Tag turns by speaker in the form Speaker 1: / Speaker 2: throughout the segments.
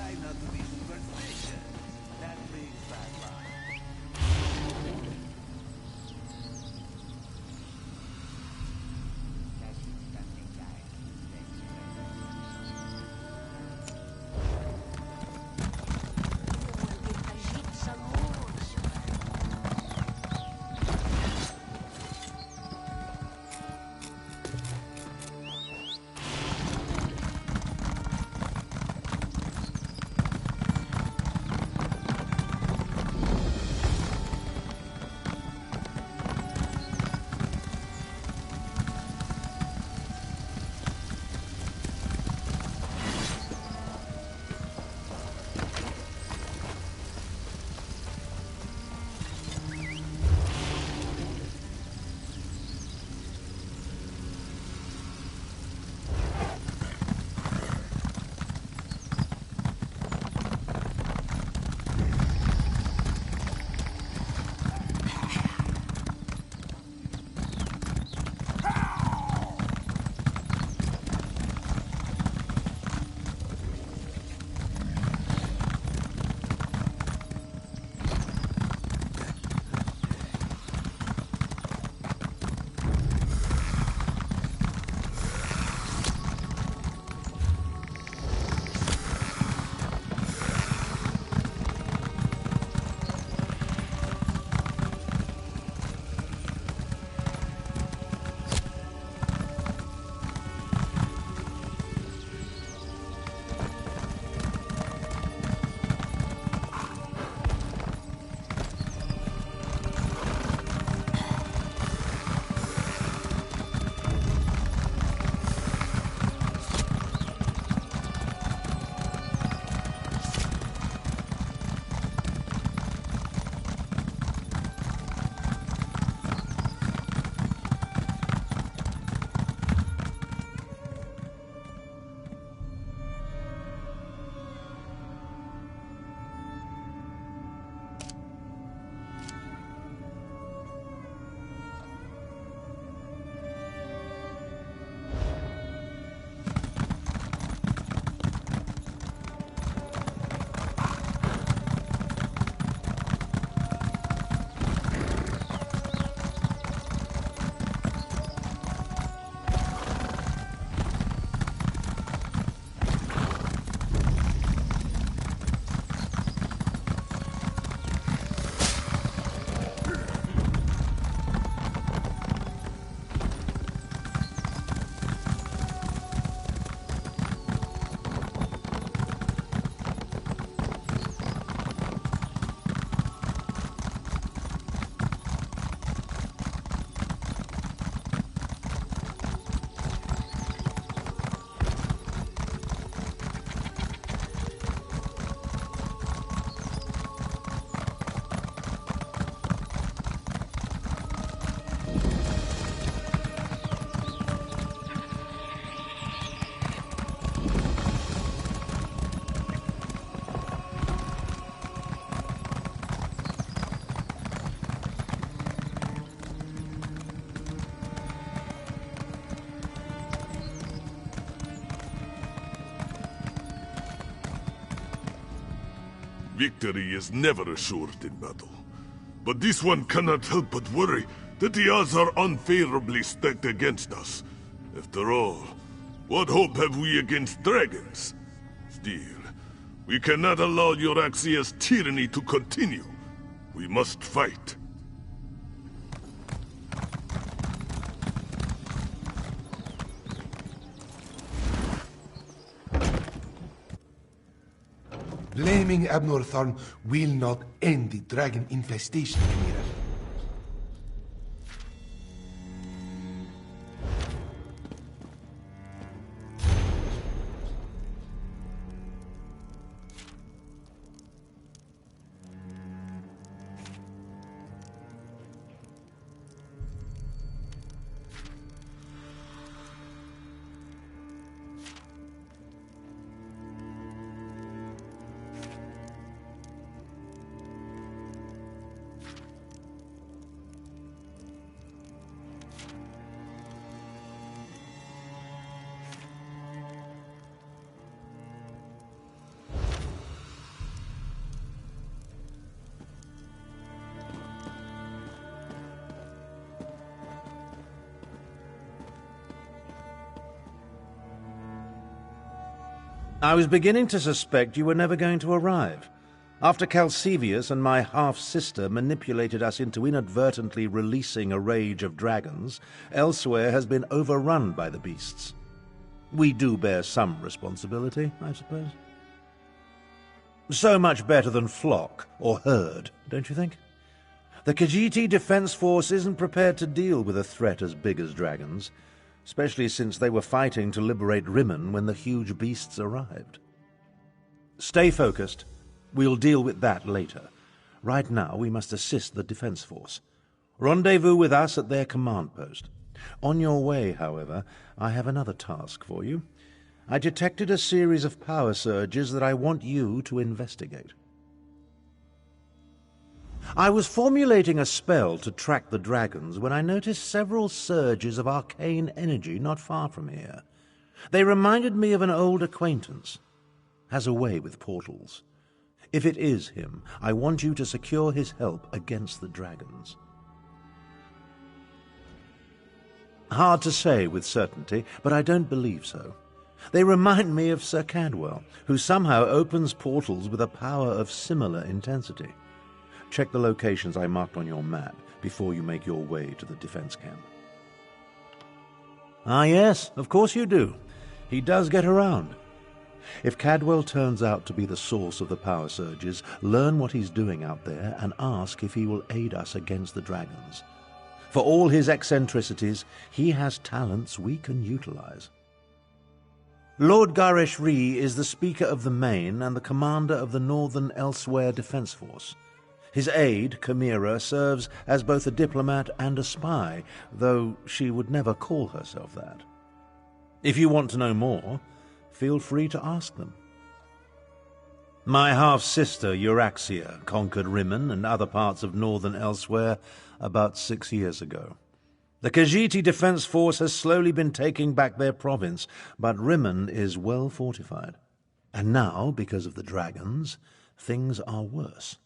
Speaker 1: try not to be superstitious. That brings bad luck.
Speaker 2: Victory is never assured in battle. But this one cannot help but worry that the odds are unfavorably stacked against us. After all, what hope have we against dragons? Still, we cannot allow Euraxia's tyranny to continue. We must fight.
Speaker 3: Blaming Abnorthorn will not end the dragon infestation, Mira.
Speaker 4: I was beginning to suspect you were never going to arrive. After Calcevius and my half-sister manipulated us into inadvertently releasing a rage of dragons, Elsweyr has been overrun by the beasts. We do bear some responsibility, I suppose. So much better than flock or herd, don't you think? The Khajiit Defense Force isn't prepared to deal with a threat as big as dragons, especially since they were fighting to liberate Rimmon when the huge beasts arrived. Stay focused. We'll deal with that later. Right now, we must assist the Defense Force. Rendezvous with us at their command post. On your way, however, I have another task for you. I detected a series of power surges that I want you to investigate. I was formulating a spell to track the dragons when I noticed several surges of arcane energy not far from here. They reminded me of an old acquaintance. Has a way with portals. If it is him, I want you to secure his help against the dragons. Hard to say with certainty, but I don't believe so. They remind me of Sir Cadwell, who somehow opens portals with a power of similar intensity. Check the locations I marked on your map before you make your way to the defense camp. Ah, yes, of course you do. He does get around. If Cadwell turns out to be the source of the power surges, learn what he's doing out there and ask if he will aid us against the dragons. For all his eccentricities, he has talents we can utilize. Lord Garesh Ree is the Speaker of the Main and the commander of the Northern Elsweyr Defense Force. His aide, Chimera, serves as both a diplomat and a spy, though she would never call herself that. If you want to know more, feel free to ask them. My half-sister, Euraxia, conquered Rimmon and other parts of Northern Elsweyr about 6 years ago. The Khajiit Defense Force has slowly been taking back their province, but Rimmon is well fortified. And now, because of the dragons, things are worse.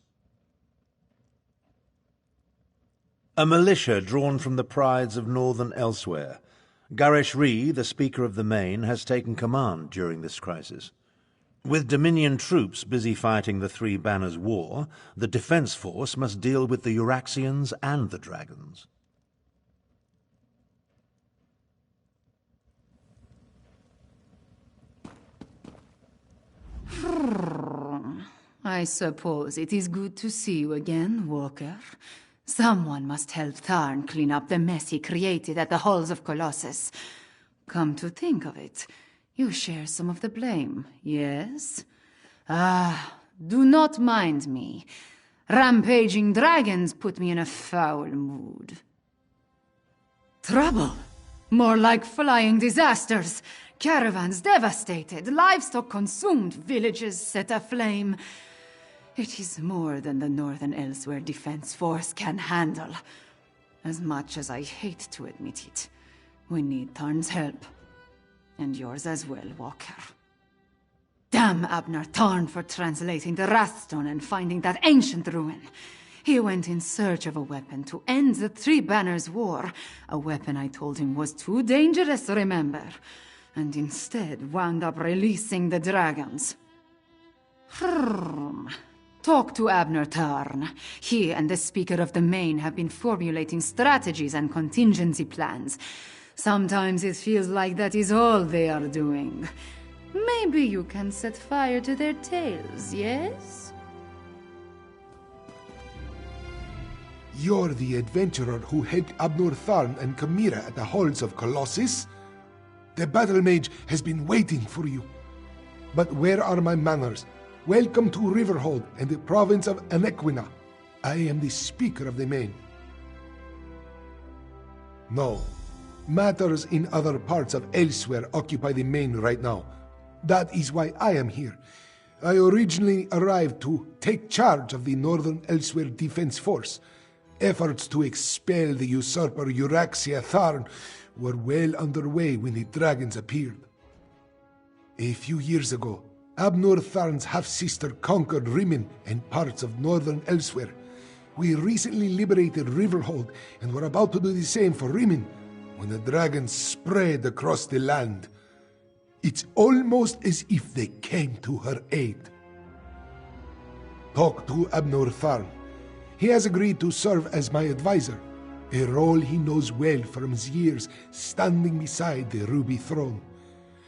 Speaker 4: A militia drawn from the prides of Northern Elsweyr. Garesh Ree, the Speaker of the Main, has taken command during this crisis. With Dominion troops busy fighting the Three Banners War, the Defense Force must deal with the Euraxians and the dragons.
Speaker 5: I suppose it is good to see you again, Walker. Someone must help Tharn clean up the mess he created at the Halls of Colossus. Come to think of it, you share some of the blame, yes? Do not mind me. Rampaging dragons put me in a foul mood. Trouble? More like flying disasters. Caravans devastated, livestock consumed, villages set aflame. It is more than the Northern Elsweyr Defense Force can handle. As much as I hate to admit it, we need Tharn's help. And yours as well, Walker. Damn Abner Tharn for translating the Wrathstone and finding that ancient ruin. He went in search of a weapon to end the Three Banners War, a weapon I told him was too dangerous, remember, and instead wound up releasing the dragons. Talk to Abner Tharn. He and the Speaker of the Main have been formulating strategies and contingency plans. Sometimes it feels like that is all they are doing. Maybe you can set fire to their tails, yes?
Speaker 3: You're the adventurer who helped Abner Tharn and Chimera at the Halls of Colossus? The battle mage has been waiting for you. But where are my manners? Welcome to Riverhold and the province of Anequina. I am the Speaker of the Main. No. Matters in other parts of Elsweyr occupy the Main right now. That is why I am here. I originally arrived to take charge of the Northern Elsweyr Defense Force. Efforts to expel the usurper Euraxia Tharn were well underway when the dragons appeared. A few years ago, Abner Tharn's half-sister conquered Rimmon and parts of Northern Elsweyr. We recently liberated Riverhold and were about to do the same for Rimmon when the dragons spread across the land. It's almost as if they came to her aid. Talk to Abnor Tharn. He has agreed to serve as my advisor, a role he knows well from his years standing beside the Ruby Throne.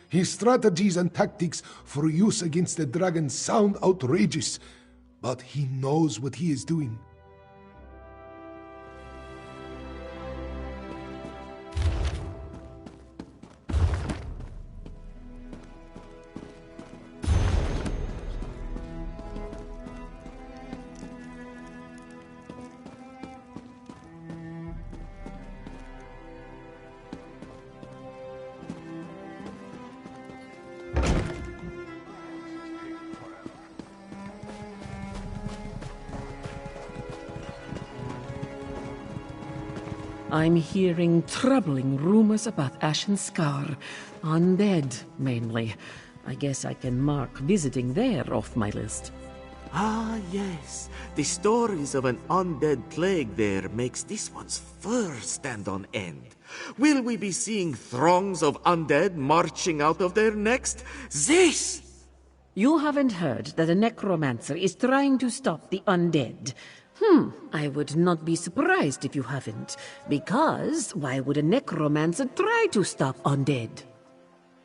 Speaker 3: His strategies and tactics for use against the dragon sound outrageous, but he knows what he is doing.
Speaker 6: I'm hearing troubling rumors about Ashen Scar. Undead, mainly. I guess I can mark visiting there off my list.
Speaker 1: Ah, yes. The stories of an undead plague there makes this one's fur stand on end. Will we be seeing throngs of undead marching out of there next? This!
Speaker 6: You haven't heard that a necromancer is trying to stop the undead. I would not be surprised if you haven't. Because why would a necromancer try to stop undead?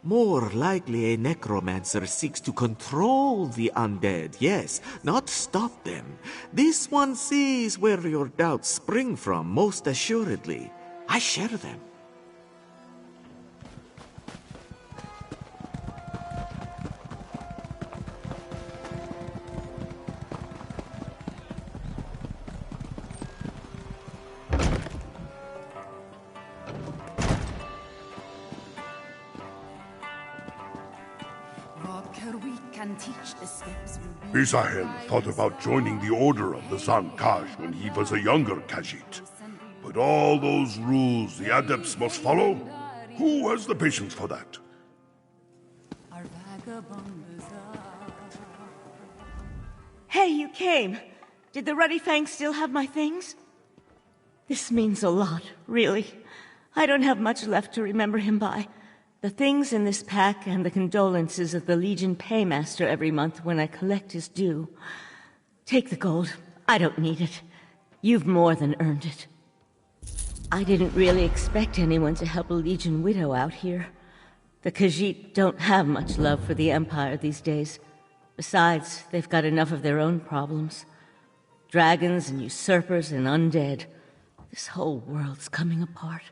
Speaker 1: More likely a necromancer seeks to control the undead, yes, not stop them. This one sees where your doubts spring from, most assuredly. I share them.
Speaker 2: Misael thought about joining the Order of the Zankaj when he was a younger Khajiit. But all those rules the adepts must follow? Who has the patience for that?
Speaker 7: Hey, you came. Did the Ruddy Fang still have my things? This means a lot, really. I don't have much left to remember him by. The things in this pack and the condolences of the Legion paymaster every month when I collect his due. Take the gold. I don't need it. You've more than earned it. I didn't really expect anyone to help a Legion widow out here. The Khajiit don't have much love for the Empire these days. Besides, they've got enough of their own problems. Dragons and usurpers and undead. This whole world's coming apart.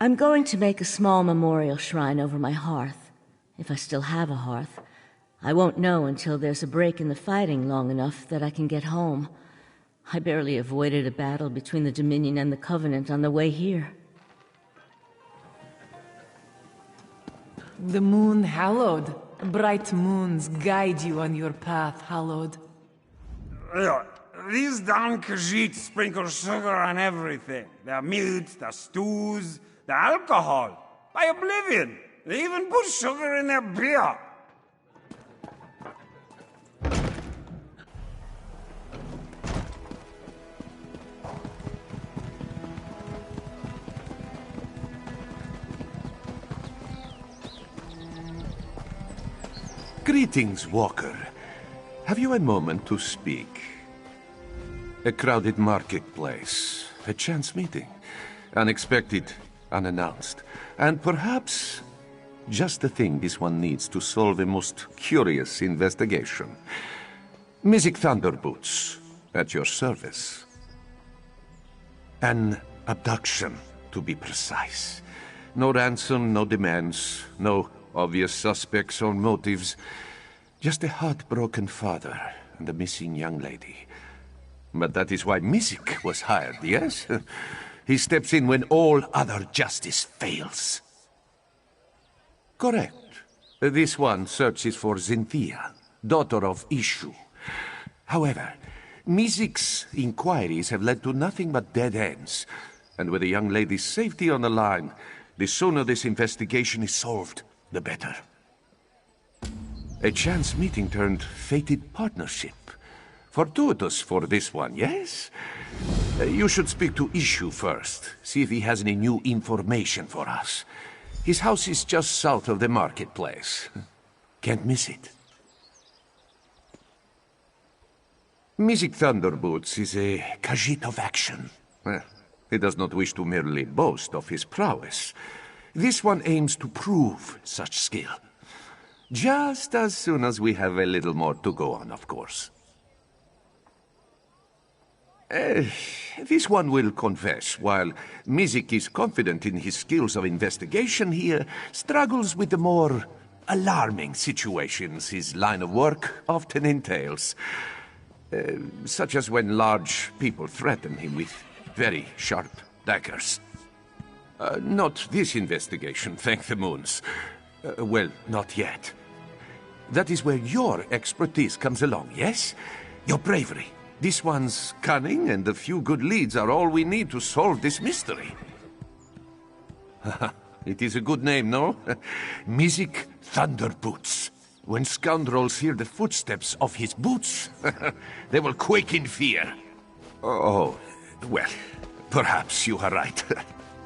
Speaker 7: I'm going to make a small memorial shrine over my hearth, if I still have a hearth. I won't know until there's a break in the fighting long enough that I can get home. I barely avoided a battle between the Dominion and the Covenant on the way here.
Speaker 8: The moon hallowed. Bright moons guide you on your path, hallowed.
Speaker 9: These damn Khajiit sprinkle sugar on everything. Their meat, their stews, the alcohol. By oblivion. They even put sugar in their beer.
Speaker 10: Greetings, Walker. Have you a moment to speak? A crowded marketplace, a chance meeting, unexpected, unannounced, and perhaps just the thing this one needs to solve a most curious investigation. Mystic Thunderboots, at your service. An abduction, to be precise. No ransom, no demands, no obvious suspects or motives. Just a heartbroken father and a missing young lady. But that is why Mystic was hired, yes? He steps in when all other justice fails. Correct. This one searches for Zinthia, daughter of Ishu. However, Mystic's inquiries have led to nothing but dead ends. And with the young lady's safety on the line, the sooner this investigation is solved, the better. A chance meeting turned fated partnership. Fortuitous for this one, yes? You should speak to Ishu first. See if he has any new information for us. His house is just south of the marketplace. Can't miss it. Mystic Thunderboots is a Khajiit of action. Well, he does not wish to merely boast of his prowess. This one aims to prove such skill. Just as soon as we have a little more to go on, of course. This one will confess, while Mystic is confident in his skills of investigation, he struggles with the more alarming situations his line of work often entails. Such as when large people threaten him with very sharp daggers. Not this investigation, thank the moons. Well, not yet. That is where your expertise comes along, yes? Your bravery. This one's cunning, and a few good leads are all we need to solve this mystery. It is a good name, no? Mystic Thunderboots. When scoundrels hear the footsteps of his boots, they will quake in fear. Oh, well, perhaps you are right.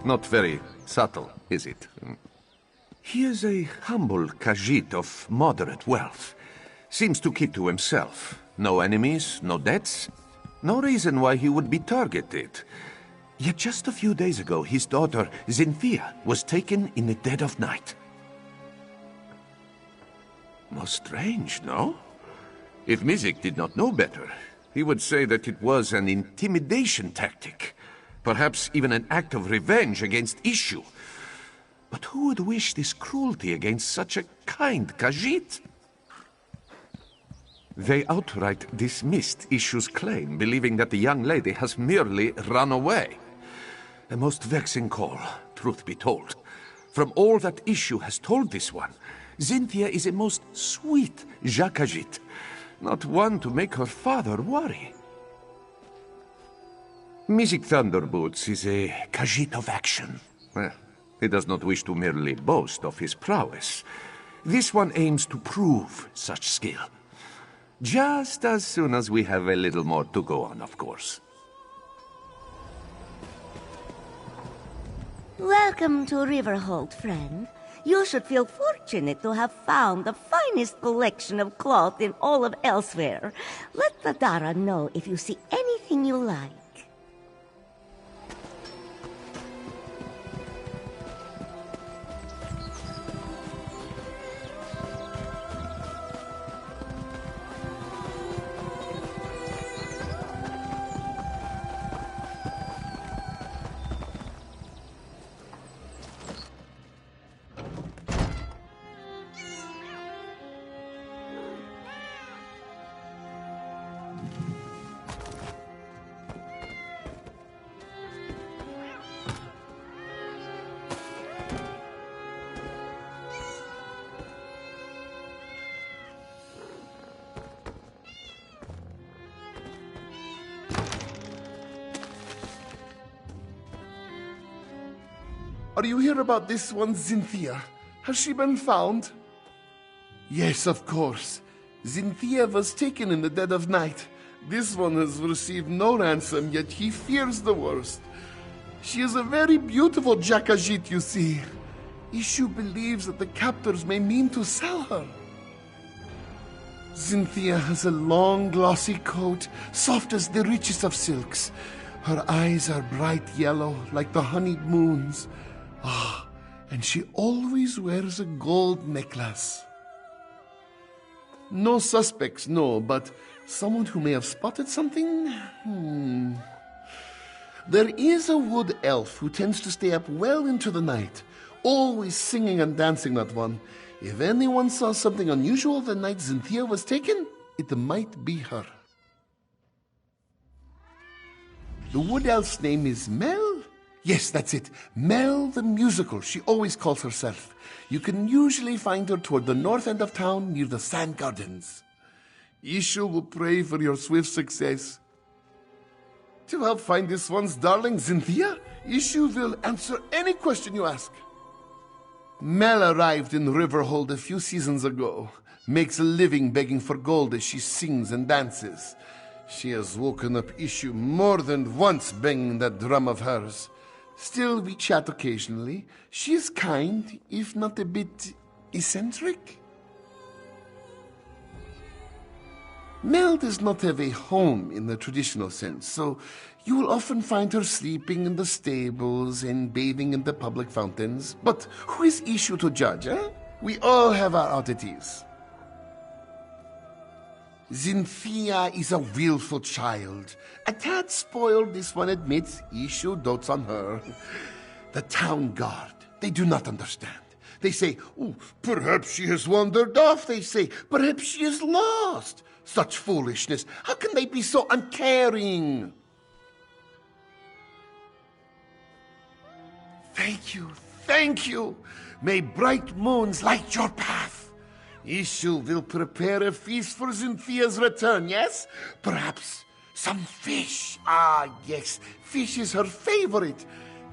Speaker 10: Not very subtle, is it? He is a humble Khajiit of moderate wealth. Seems to keep to himself. No enemies, no debts. No reason why he would be targeted. Yet just a few days ago, his daughter, Cynthia, was taken in the dead of night. Most strange, no? If Mystic did not know better, he would say that it was an intimidation tactic. Perhaps even an act of revenge against Ishu. But who would wish this cruelty against such a kind Khajiit? They outright dismissed Ishu's claim, believing that the young lady has merely run away. A most vexing call, truth be told. From all that Ishu has told this one, Cynthia is a most sweet Khajiit, not one to make her father worry. Mystic Thunderboots is a Khajiit of action. Well, he does not wish to merely boast of his prowess. This one aims to prove such skill. Just as soon as we have a little more to go on, of course.
Speaker 7: Welcome to Riverhold, friend. You should feel fortunate to have found the finest collection of cloth in all of Elsweyr. Let the Dara know if you see anything you like.
Speaker 11: Are you here about this one, Cynthia? Has she been found? Yes, of course. Cynthia was taken in the dead of night. This one has received no ransom, yet he fears the worst. She is a very beautiful Khajiit, you see. Ishu believes that the captors may mean to sell her. Cynthia has a long, glossy coat, soft as the richest of silks. Her eyes are bright yellow, like the honeyed moons. Ah, and she always wears a gold necklace. No suspects, no, but someone who may have spotted something? There is a wood elf who tends to stay up well into the night, always singing and dancing, that one. If anyone saw something unusual the night Cynthia was taken, it might be her. The wood elf's name is Mel? Yes, that's it. Mel the Musical, she always calls herself. You can usually find her toward the north end of town near the Sand Gardens. Ishu will pray for your swift success. To help find this one's darling Cynthia, Ishu will answer any question you ask. Mel arrived in Riverhold a few seasons ago. Makes a living begging for gold as she sings and dances. She has woken up Ishu more than once banging that drum of hers. Still, we chat occasionally. She is kind, if not a bit eccentric. Mel does not have a home in the traditional sense, so you will often find her sleeping in the stables and bathing in the public fountains. But who is Ishu to judge, eh? We all have our oddities. Xynthia is a willful child. A tad spoiled, this one admits. Ishu dotes on her. The town guard, they do not understand. They say, oh, perhaps she has wandered off, they say. Perhaps she is lost. Such foolishness. How can they be so uncaring? Thank you, thank you. May bright moons light your path. Ishu will prepare a feast for Xynthia's return, yes? Perhaps some fish. Ah, yes, fish is her favorite.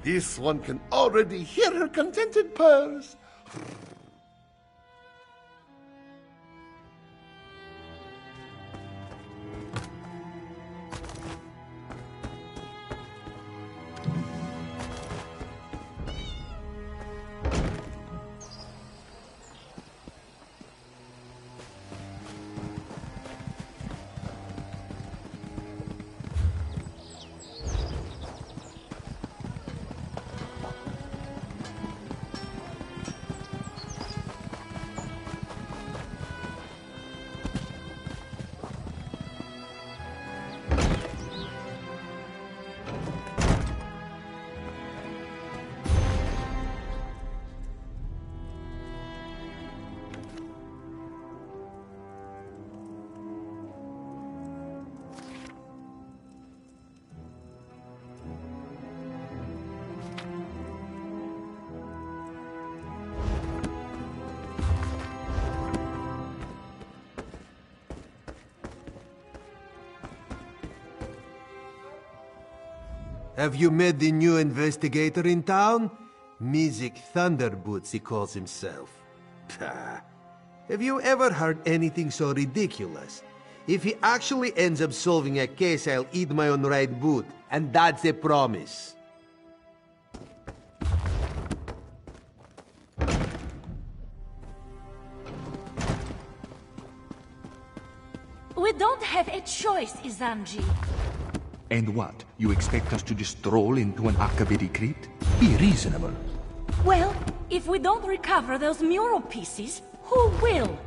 Speaker 11: This one can already hear her contented purrs.
Speaker 12: Have you met the new investigator in town? Music Thunderboots, he calls himself. Pah. Have you ever heard anything so ridiculous? If he actually ends up solving a case, I'll eat my own right boot. And that's a promise.
Speaker 13: We don't have a choice, Izanji.
Speaker 14: And what? You expect us to just stroll into an Akkaviri crypt? Be reasonable.
Speaker 13: Well, if we don't recover those mural pieces, who will?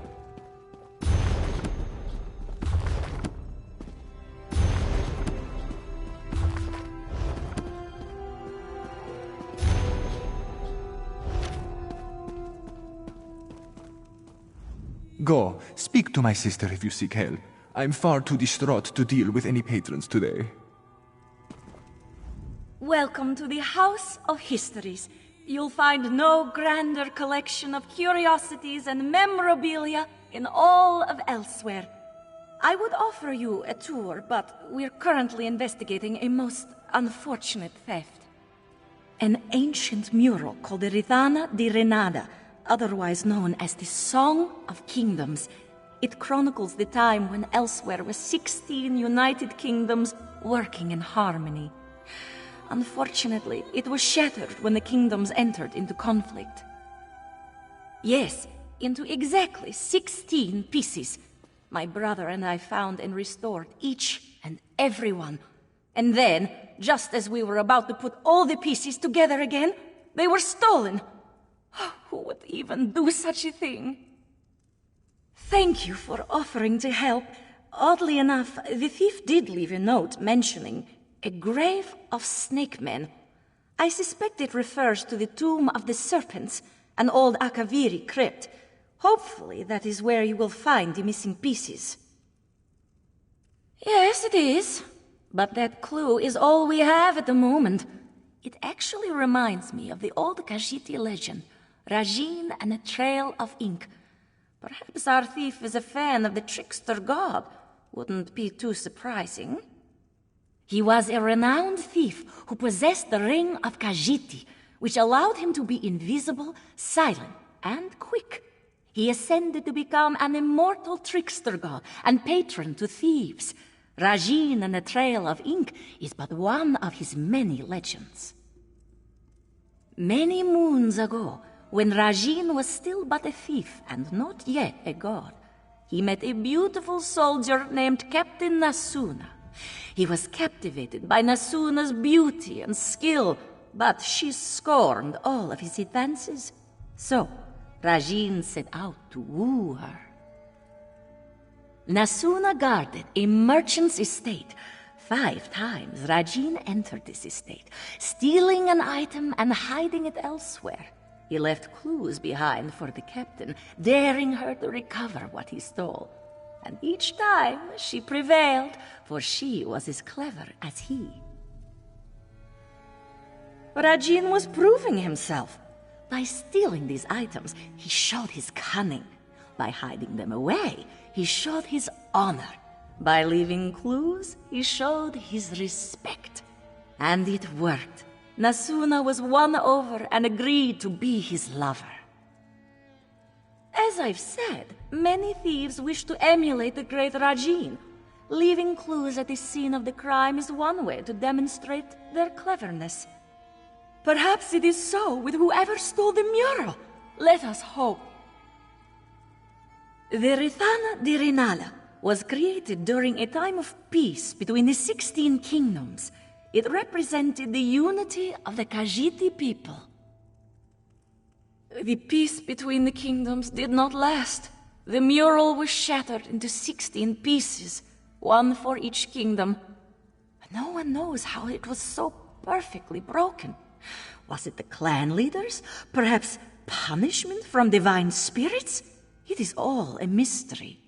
Speaker 14: Go, speak to my sister if you seek help. I'm far too distraught to deal with any patrons today.
Speaker 13: Welcome to the House of Histories. You'll find no grander collection of curiosities and memorabilia in all of Elsweyr. I would offer you a tour, but we're currently investigating a most unfortunate theft. An ancient mural called the Ridana di Renada, otherwise known as the Song of Kingdoms. It chronicles the time when Elsweyr was 16 united kingdoms working in harmony. Unfortunately, it was shattered when the kingdoms entered into conflict. Yes, into exactly 16 pieces. My brother and I found and restored each and every one. And then, just as we were about to put all the pieces together again, they were stolen. Who would even do such a thing? Thank you for offering to help. Oddly enough, the thief did leave a note mentioning a grave of snake men. I suspect it refers to the tomb of the Serpents, an old Akkaviri crypt. Hopefully that is where you will find the missing pieces. Yes, it is. But that clue is all we have at the moment. It actually reminds me of the old Khajiiti legend, Rasheen and a Trail of Ink. Perhaps our thief is a fan of the trickster god. Wouldn't be too surprising. He was a renowned thief who possessed the Ring of Khajiiti, which allowed him to be invisible, silent, and quick. He ascended to become an immortal trickster god and patron to thieves. Rasheen and the Trail of Ink is but one of his many legends. Many moons ago, when Rasheen was still but a thief and not yet a god, he met a beautiful soldier named Captain Nasuna. He was captivated by Nasuna's beauty and skill, but she scorned all of his advances. So, Rasheen set out to woo her. Nasuna guarded a merchant's estate. 5 times Rasheen entered this estate, stealing an item and hiding it elsewhere. He left clues behind for the captain, daring her to recover what he stole. And each time she prevailed, for she was as clever as he. Rasheen was proving himself. By stealing these items, he showed his cunning. By hiding them away, he showed his honor. By leaving clues, he showed his respect. And it worked. Nasuna was won over and agreed to be his lover. As I've said, many thieves wish to emulate the great Rasheen. Leaving clues at the scene of the crime is one way to demonstrate their cleverness. Perhaps it is so with whoever stole the mural. Let us hope. The Rithana di Rinala was created during a time of peace between the 16 kingdoms. It represented the unity of the Khajiit people. The peace between the kingdoms did not last. The mural was shattered into 16 pieces, one for each kingdom. No one knows how it was so perfectly broken. Was it the clan leaders? Perhaps punishment from divine spirits? It is all a mystery.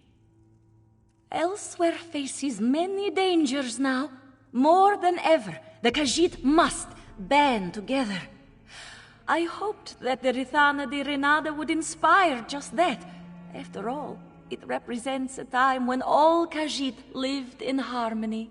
Speaker 13: Elsweyr faces many dangers now. More than ever, the Khajiit must band together. I hoped that the Rithana di Renada would inspire just that. After all, it represents a time when all Khajiit lived in harmony.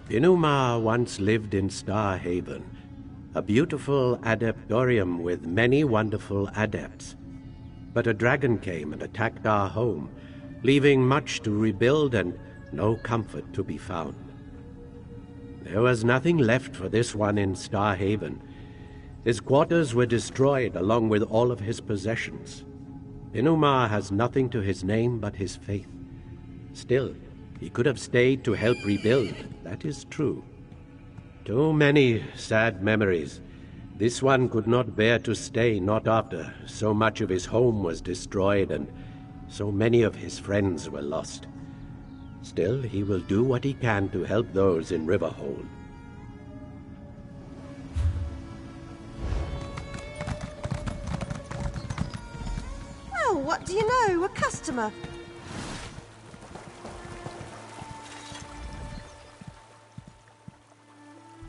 Speaker 4: Inuma once lived in Star Haven, a beautiful adeptorium with many wonderful adepts. But a dragon came and attacked our home, leaving much to rebuild and no comfort to be found. There was nothing left for this one in Star Haven. His quarters were destroyed along with all of his possessions. Inuma has nothing to his name but his faith. Still, he could have stayed to help rebuild, that is true. Too many sad memories. This one could not bear to stay, not after so much of his home was destroyed and so many of his friends were lost. Still, he will do what he can to help those in Riverhold.
Speaker 15: Well, what do you know? A customer.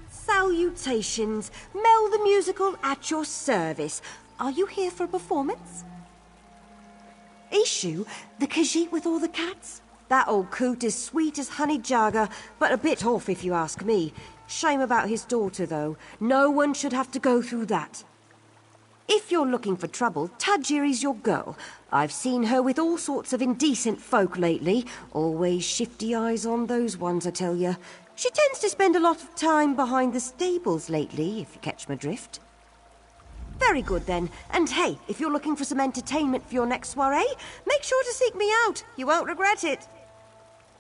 Speaker 15: Salutations. Mel the Musical at your service. Are you here for a performance? Ishu, the Khajiit with all the cats? That old coot is sweet as honey jagger, but a bit off if you ask me. Shame about his daughter, though. No one should have to go through that. If you're looking for trouble, Tajiri's your girl. I've seen her with all sorts of indecent folk lately. Always shifty eyes on those ones, I tell you. She tends to spend a lot of time behind the stables lately, if you catch my drift. Very good then. And hey, if you're looking for some entertainment for your next soiree, make sure to seek me out. You won't regret it.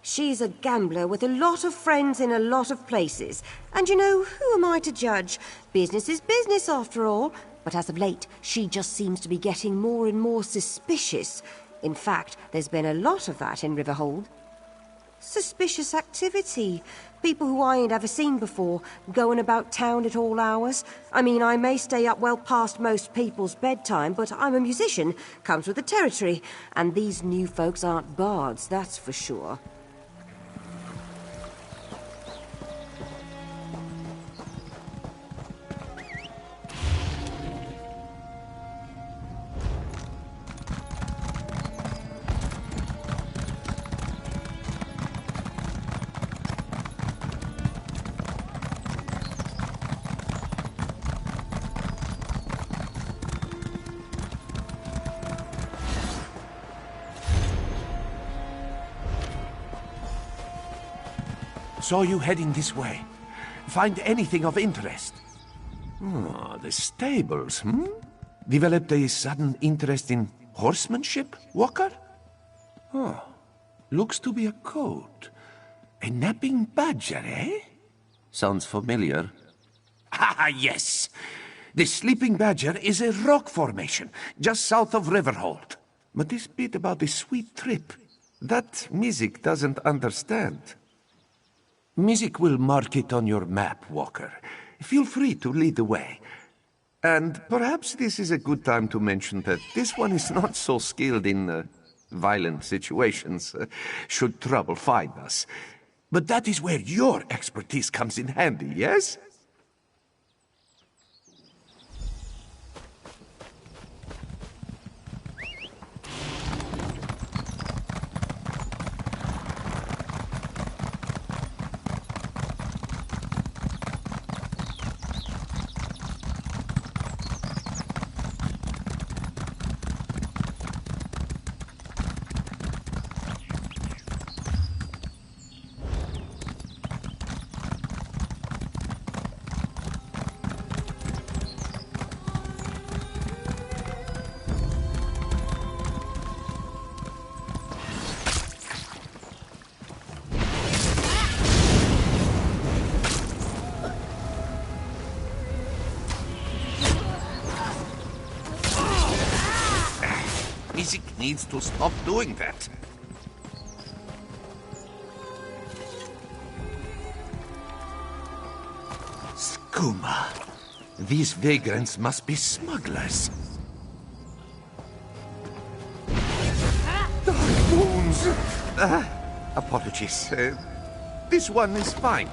Speaker 15: She's a gambler with a lot of friends in a lot of places. And you know, who am I to judge? Business is business after all. But as of late, she just seems to be getting more and more suspicious. In fact, there's been a lot of that in Riverhold. Suspicious activity. People who I ain't ever seen before, going about town at all hours. I mean, I may stay up well past most people's bedtime, but I'm a musician, comes with the territory. And these new folks aren't bards, that's for sure.
Speaker 10: Saw you heading this way. Find anything of interest? Oh, the stables, Developed a sudden interest in horsemanship, Walker? Oh, looks to be a coat. A napping badger, eh? Sounds familiar. Ah, yes! The sleeping badger is a rock formation, just south of Riverhold. But this bit about the sweet trip, that Mizik doesn't understand. Mizik will mark it on your map, Walker. Feel free to lead the way. And perhaps this is a good time to mention that this one is not so skilled in violent situations, should trouble find us. But that is where your expertise comes in handy, yes? Needs to stop doing that. Skooma. These vagrants must be smugglers. Dark bones. Apologies. This one is fine.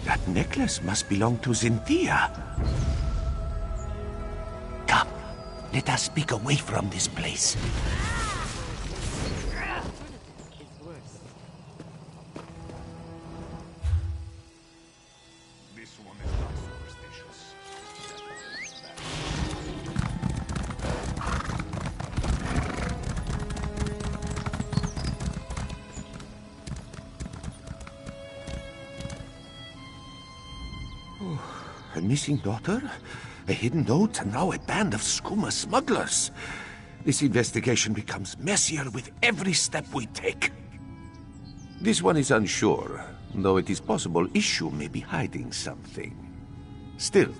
Speaker 10: That necklace must belong to Cynthia. Let us speak away from this place.
Speaker 2: This one is not superstitious.
Speaker 10: Oh, a missing daughter? A hidden note, and now a band of skooma smugglers. This investigation becomes messier with every step we take. This one is unsure, though it is possible Ishu may be hiding something. Still,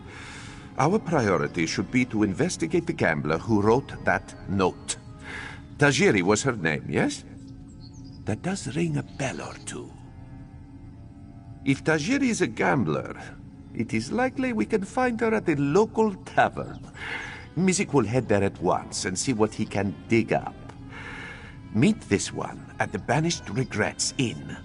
Speaker 10: our priority should be to investigate the gambler who wrote that note. Tajiri was her name, yes? That does ring a bell or two. If Tajiri is a gambler, it is likely we can find her at the local tavern. Mizik will head there at once and see what he can dig up. Meet this one at the Banished Regrets Inn.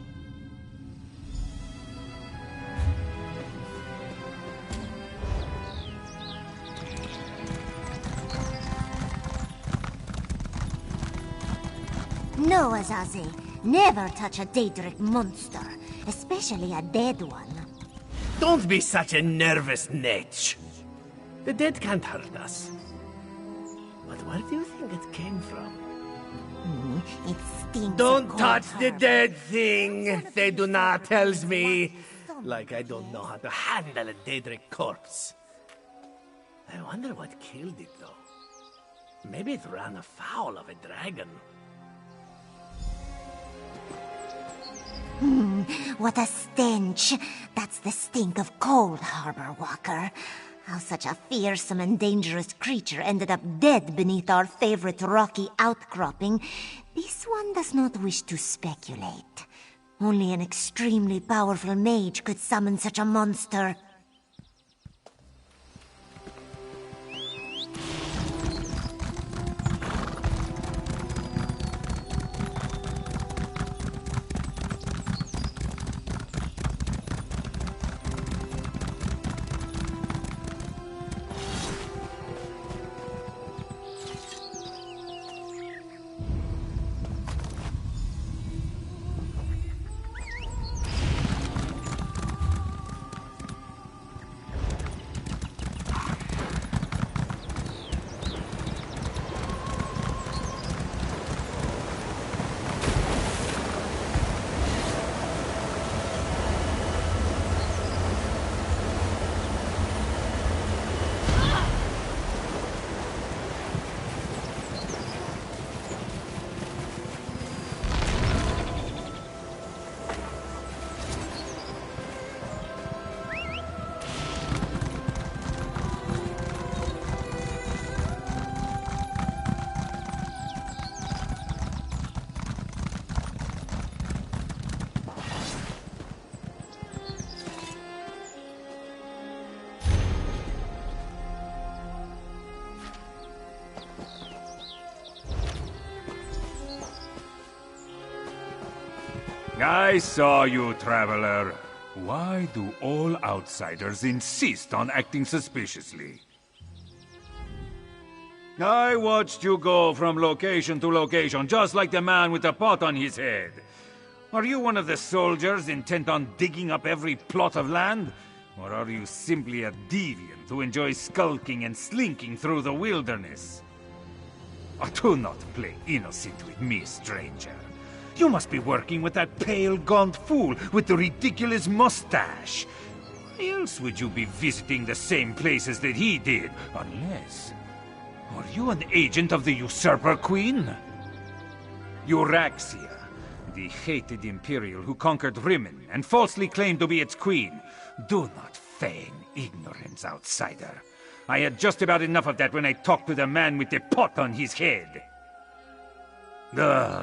Speaker 16: No, Azazi. Never touch a Daedric monster, especially a dead one.
Speaker 17: Don't be such a nervous netch. The dead can't hurt us. But where do you think it came from?
Speaker 16: It stinks.
Speaker 17: Don't touch the dead thing, Theduna tells me. Like I don't know how to handle a Daedric corpse. I wonder what killed it, though. Maybe it ran afoul of a dragon.
Speaker 16: What a stench. That's the stink of Cold Harbor, Walker. How such a fearsome and dangerous creature ended up dead beneath our favorite rocky outcropping, this one does not wish to speculate. Only an extremely powerful mage could summon such a monster.
Speaker 18: I saw you, traveler. Why do all outsiders insist on acting suspiciously? I watched you go from location to location, just like the man with the pot on his head. Are you one of the soldiers intent on digging up every plot of land? Or are you simply a deviant who enjoys skulking and slinking through the wilderness? Do not play innocent with me, stranger. You must be working with that pale, gaunt fool with the ridiculous mustache. Why else would you be visiting the same places that he did? Unless... Are you an agent of the Usurper Queen? Euraxia, the hated Imperial who conquered Rimmon and falsely claimed to be its queen. Do not feign ignorance, outsider. I had just about enough of that when I talked to the man with the pot on his head.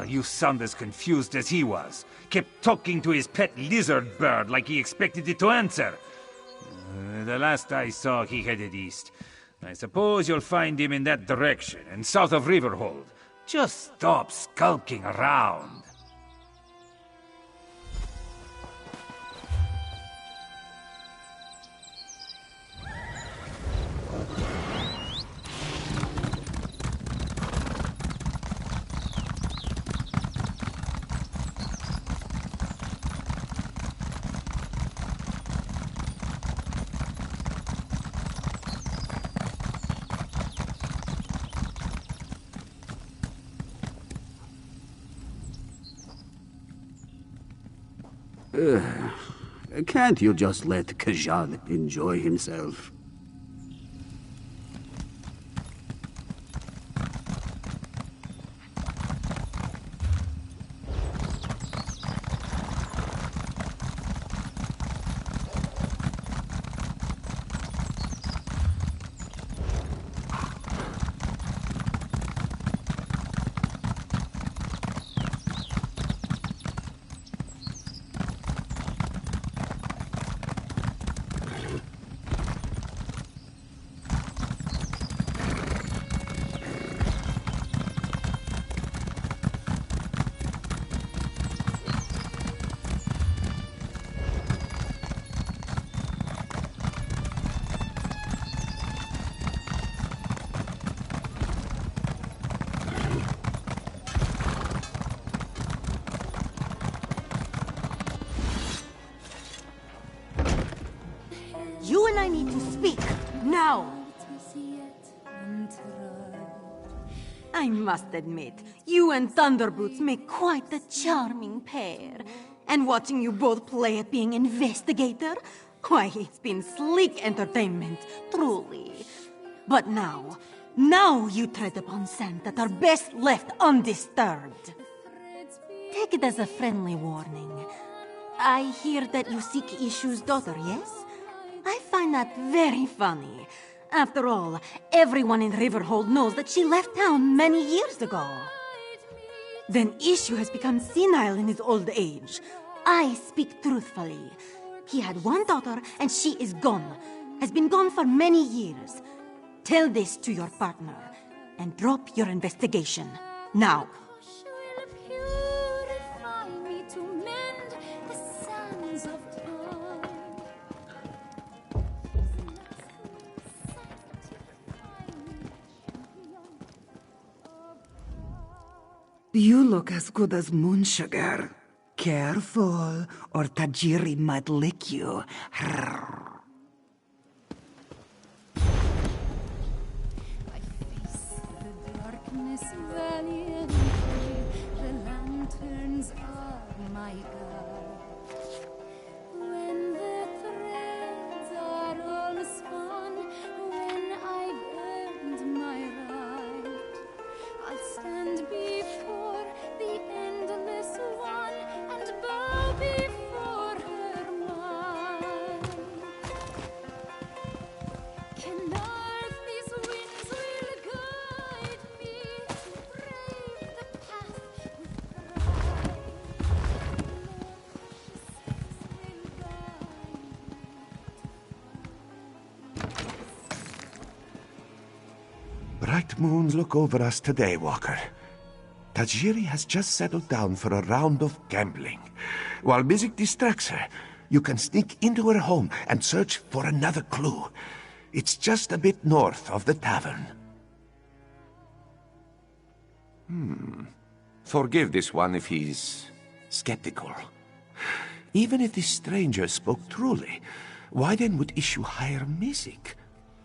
Speaker 18: You sound as confused as he was. Kept talking to his pet lizard bird like he expected it to answer. The last I saw, he headed east. I suppose you'll find him in that direction, and south of Riverhold. Just stop skulking around.
Speaker 19: Can't you just let Kajad enjoy himself?
Speaker 15: You and I need to speak, now! I must admit, you and Thunderboots make quite a charming pair. And watching you both play at being investigator, why, it's been sleek entertainment, truly.
Speaker 20: But now you tread upon sand that are best left undisturbed. Take it as a friendly warning. I hear that you seek Ishu's daughter, yes? I find that very funny. After all, everyone in Riverhold knows that she left town many years ago. Then Ishu has become senile in his old age. I speak truthfully. He had one daughter, and she is gone. Has been gone for many years. Tell this to your partner, and drop your investigation. Now.
Speaker 21: You look as good as moon sugar. Careful, or Tajiri might lick you.
Speaker 22: The lanterns are my guide. When the threads are all spun, when I've earned my right, I'll stand before the endless one and bow before her might. Can earth these winds will guide me to brave the path with pride.
Speaker 10: Bright moons look over us today, Walker. Tajiri has just settled down for a round of gambling. While music distracts her, you can sneak into her home and search for another clue. It's just a bit north of the tavern. Forgive this one if he's skeptical. Even if this stranger spoke truly, why then would Ishu hire music?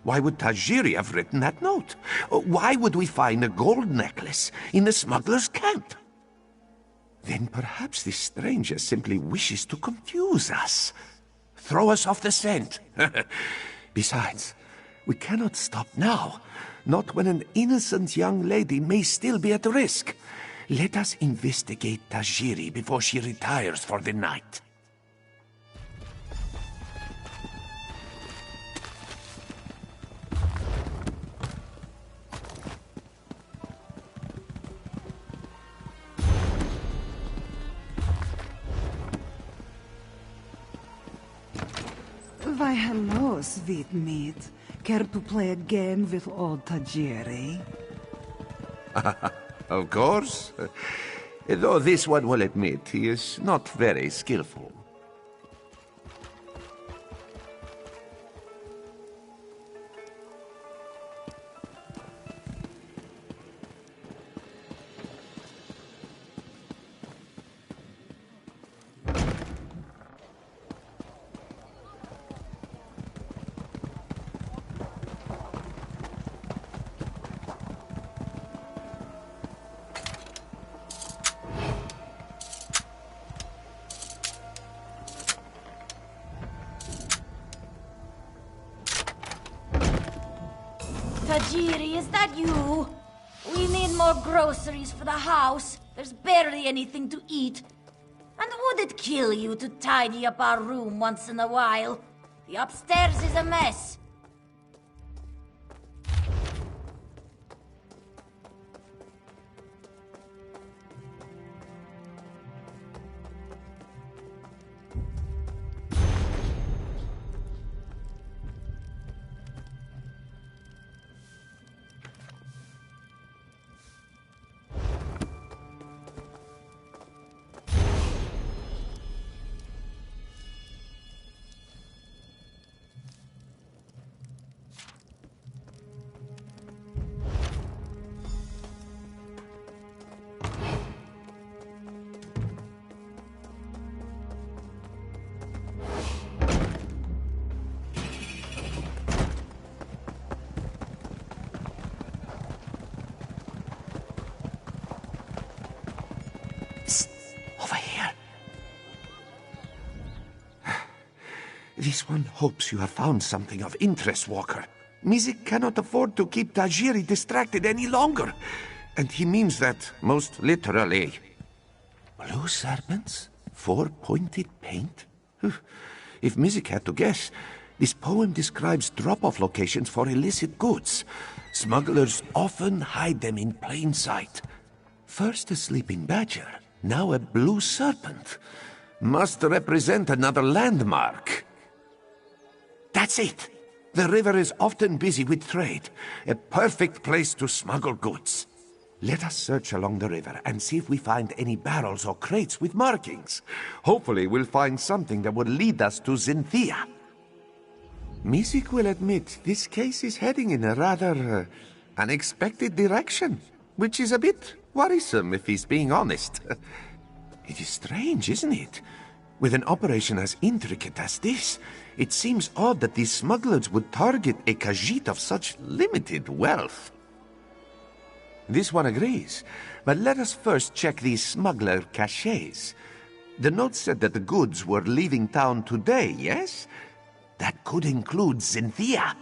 Speaker 10: Why would Tajiri have written that note? Why would we find a gold necklace in the smuggler's camp? Then perhaps this stranger simply wishes to confuse us. Throw us off the scent. Besides, we cannot stop now. Not when an innocent young lady may still be at risk. Let us investigate Tajiri before she retires for the night.
Speaker 21: Why, hello, sweet meat. Care to play a game with old Tajiri?
Speaker 10: Of course. Though this one will admit he is not very skillful.
Speaker 13: Tajiri, is that you? We need more groceries for the house. There's barely anything to eat. And would it kill you to tidy up our room once in a while? The upstairs is a mess.
Speaker 10: This one hopes you have found something of interest, Walker. Mizik cannot afford to keep Tajiri distracted any longer. And he means that most literally. Blue serpents? 4-pointed paint? If Mizik had to guess, this poem describes drop-off locations for illicit goods. Smugglers often hide them in plain sight. First a sleeping badger, now a blue serpent. Must represent another landmark. That's it! The river is often busy with trade. A perfect place to smuggle goods. Let us search along the river and see if we find any barrels or crates with markings. Hopefully we'll find something that will lead us to Zinthia. Mizik will admit this case is heading in a rather unexpected direction, which is a bit worrisome if he's being honest. It is strange, isn't it? With an operation as intricate as this, it seems odd that these smugglers would target a Khajiit of such limited wealth. This one agrees, but let us first check these smuggler cachets. The note said that the goods were leaving town today, yes? That could include Zinthia.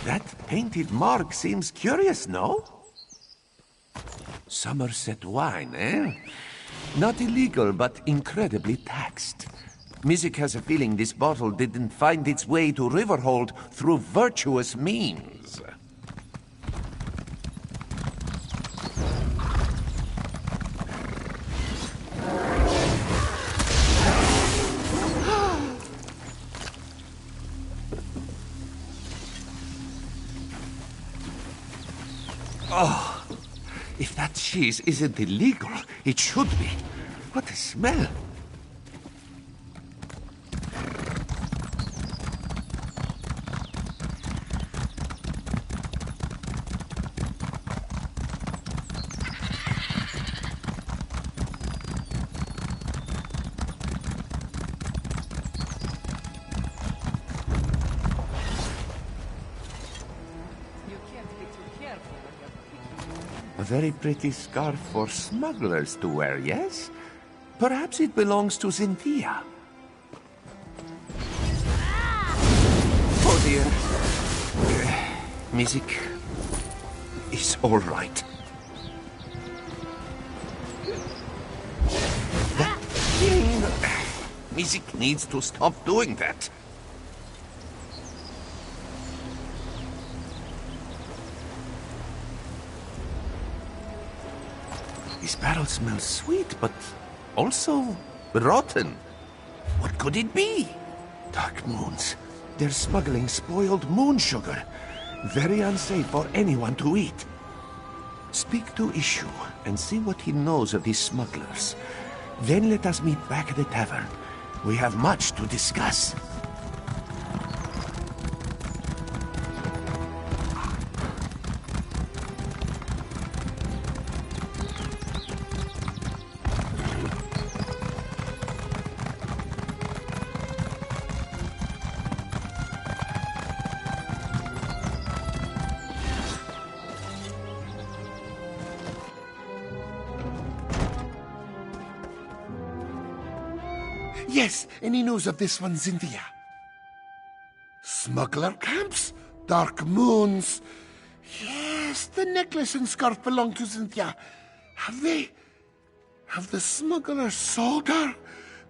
Speaker 10: That painted mark seems curious, no? Somerset wine, eh? Not illegal, but incredibly taxed. Mizik has a feeling this bottle didn't find its way to Riverhold through virtuous means. Oh, if that cheese isn't illegal, it should be. What a smell. A very pretty scarf for smugglers to wear, yes? Perhaps it belongs to Zinthia. Oh dear. Mizik is all right. That thing... Mizik needs to stop doing that. This barrel smells sweet, but also rotten. What could it be? Dark moons. They're smuggling spoiled moon sugar. Very unsafe for anyone to eat. Speak to Ishu and see what he knows of these smugglers. Then let us meet back at the tavern. We have much to discuss.
Speaker 11: Yes, any news of this one, Zinthia? Smuggler camps? Dark moons? Yes, the necklace and scarf belong to Zinthia. Have the smugglers sold her?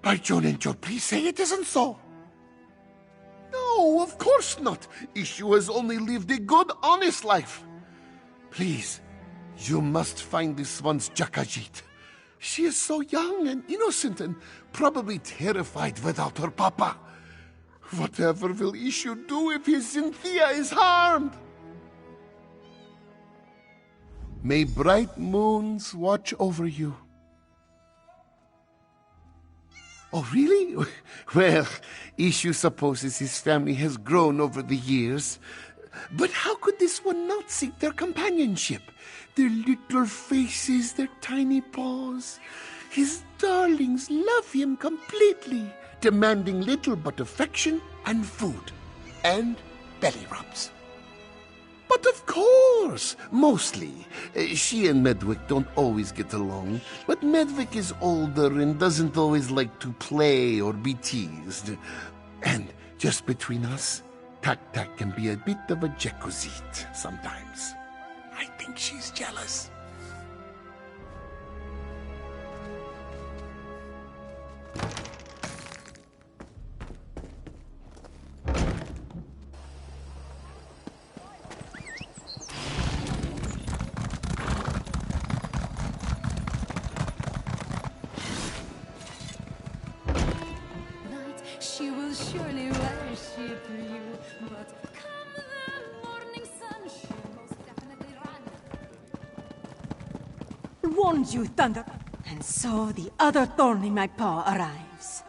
Speaker 11: By Joan and Joe, please say it isn't so. No, of course not. Ishu has only lived a good, honest life. Please, you must find this one's Jakajit. She is so young and innocent and probably terrified without her papa. Whatever will Ishu do if his Zinthia is harmed? May bright moons watch over you. Oh, really? Well, Ishu supposes his family has grown over the years. But how could this one not seek their companionship? Their little faces, their tiny paws. His darlings love him completely, demanding little but affection and food, and belly rubs. But of course, mostly. She and Medwick don't always get along, but Medwick is older and doesn't always like to play or be teased. And just between us, Tak-Tak can be a bit of a Jekozit sometimes. I think she's jealous.
Speaker 22: She will surely worship you, but come the morning sun, she most definitely run.
Speaker 20: I warned you, Thunder. And so the other thorn in my paw arrives.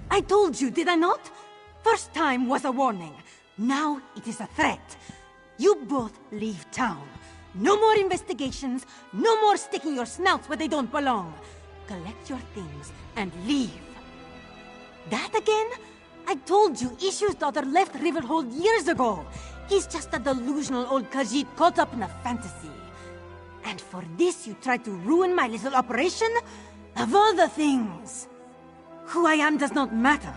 Speaker 20: I told you, did I not? First time was a warning. Now it is a threat. You both leave town. No more investigations. No more sticking your snouts where they don't belong. Collect your things and leave. That again? I told you Ishu's daughter left Riverhold years ago. He's just a delusional old Khajiit caught up in a fantasy. And for this you tried to ruin my little operation? Of all the things! Who I am does not matter.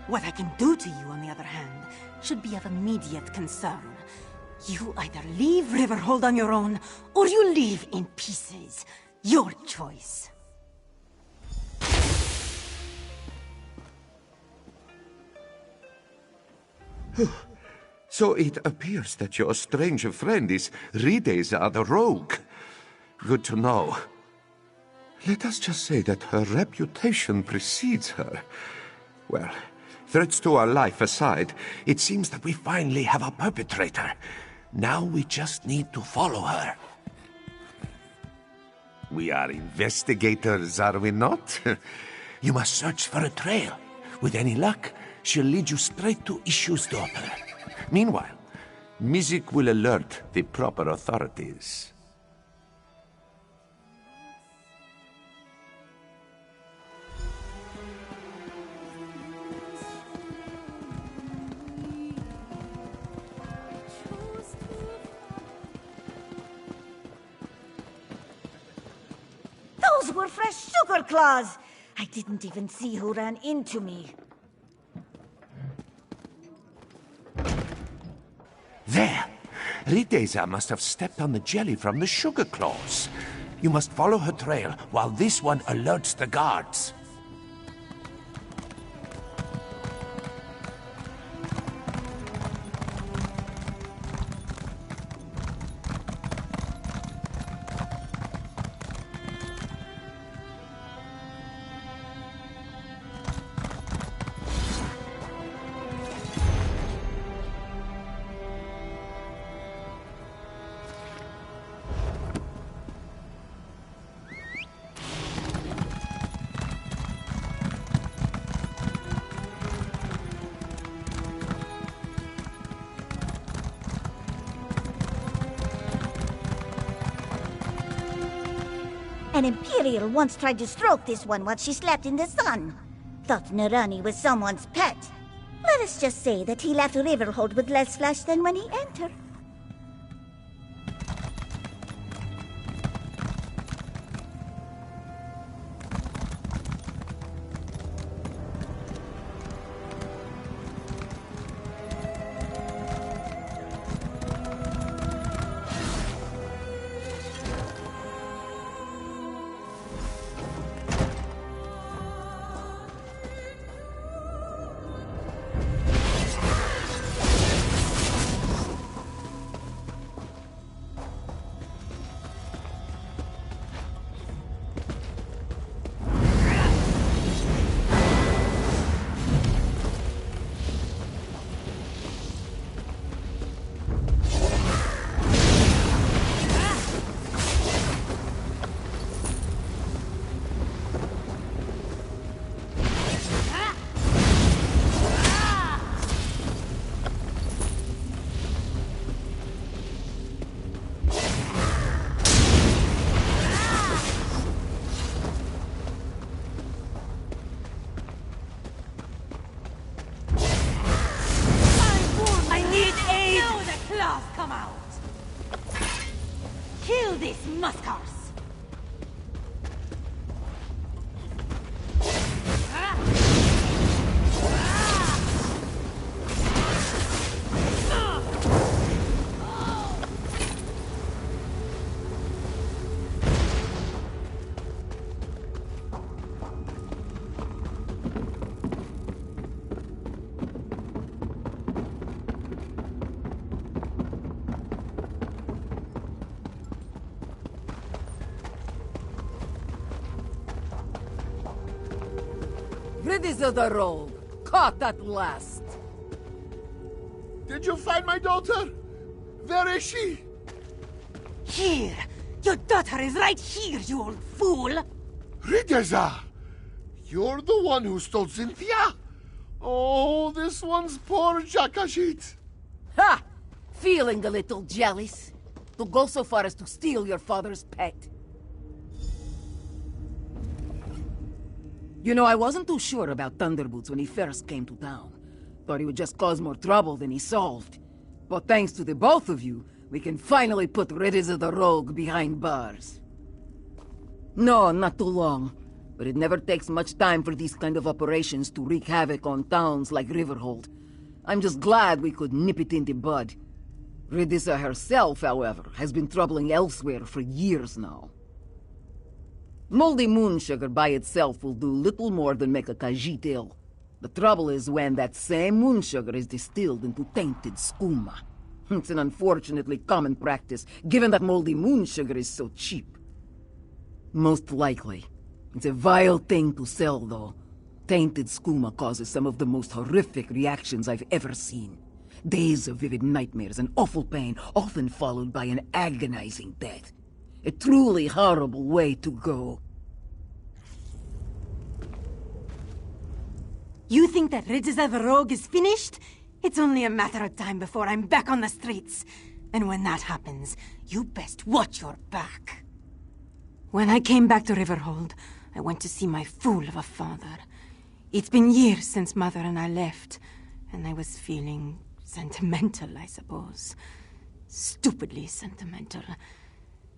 Speaker 20: What I can do to you, on the other hand, should be of immediate concern. You either leave Riverhold on your own, or you leave in pieces. Your choice.
Speaker 10: So it appears that your strange friend is Rideza the Rogue. Good to know. Let us just say that her reputation precedes her. Well, threats to our life aside, it seems that we finally have a perpetrator. Now we just need to follow her. We are investigators, are we not? You must search for a trail. With any luck, she'll lead you straight to Ishu's daughter. Meanwhile, Mizik will alert the proper authorities.
Speaker 3: Those were fresh sugar claws! I didn't even see who ran into me.
Speaker 10: There! Rideza must have stepped on the jelly from the sugar claws. You must follow her trail while this one alerts the guards.
Speaker 3: An Imperial once tried to stroke this one while she slept in the sun. Thought Narani was someone's pet. Let us just say that he left Riverhold with less flesh than when he entered.
Speaker 20: Muskars!
Speaker 5: Riddles of the rogue, caught at last.
Speaker 11: Did you find my daughter? Where is she?
Speaker 20: Here! Your daughter is right here, you old fool!
Speaker 11: Rideza! You're the one who stole Cynthia? Oh, this one's poor Jakashit.
Speaker 5: Ha! Feeling a little jealous? To go so far as to steal your father's pet. You know, I wasn't too sure about Thunderboots when he first came to town. Thought he would just cause more trouble than he solved. But thanks to the both of you, we can finally put Riddles of the Rogue behind bars. No, not too long. But it never takes much time for these kind of operations to wreak havoc on towns like Riverhold. I'm just glad we could nip it in the bud. Ridissa herself, however, has been troubling Elsweyr for years now. Moldy moon sugar by itself will do little more than make a Khajiit ill. The trouble is when that same moon sugar is distilled into tainted skooma. It's an unfortunately common practice, given that moldy moon sugar is so cheap. Most likely. It's a vile thing to sell, though. Tainted skooma causes some of the most horrific reactions I've ever seen. Days of vivid nightmares and awful pain, often followed by an agonizing death. A truly horrible way to go.
Speaker 20: You think that Riddles of the Rogue is finished? It's only a matter of time before I'm back on the streets. And when that happens, you best watch your back. When I came back to Riverhold, I went to see my fool of a father. It's been years since Mother and I left, and I was feeling sentimental, I suppose. Stupidly sentimental.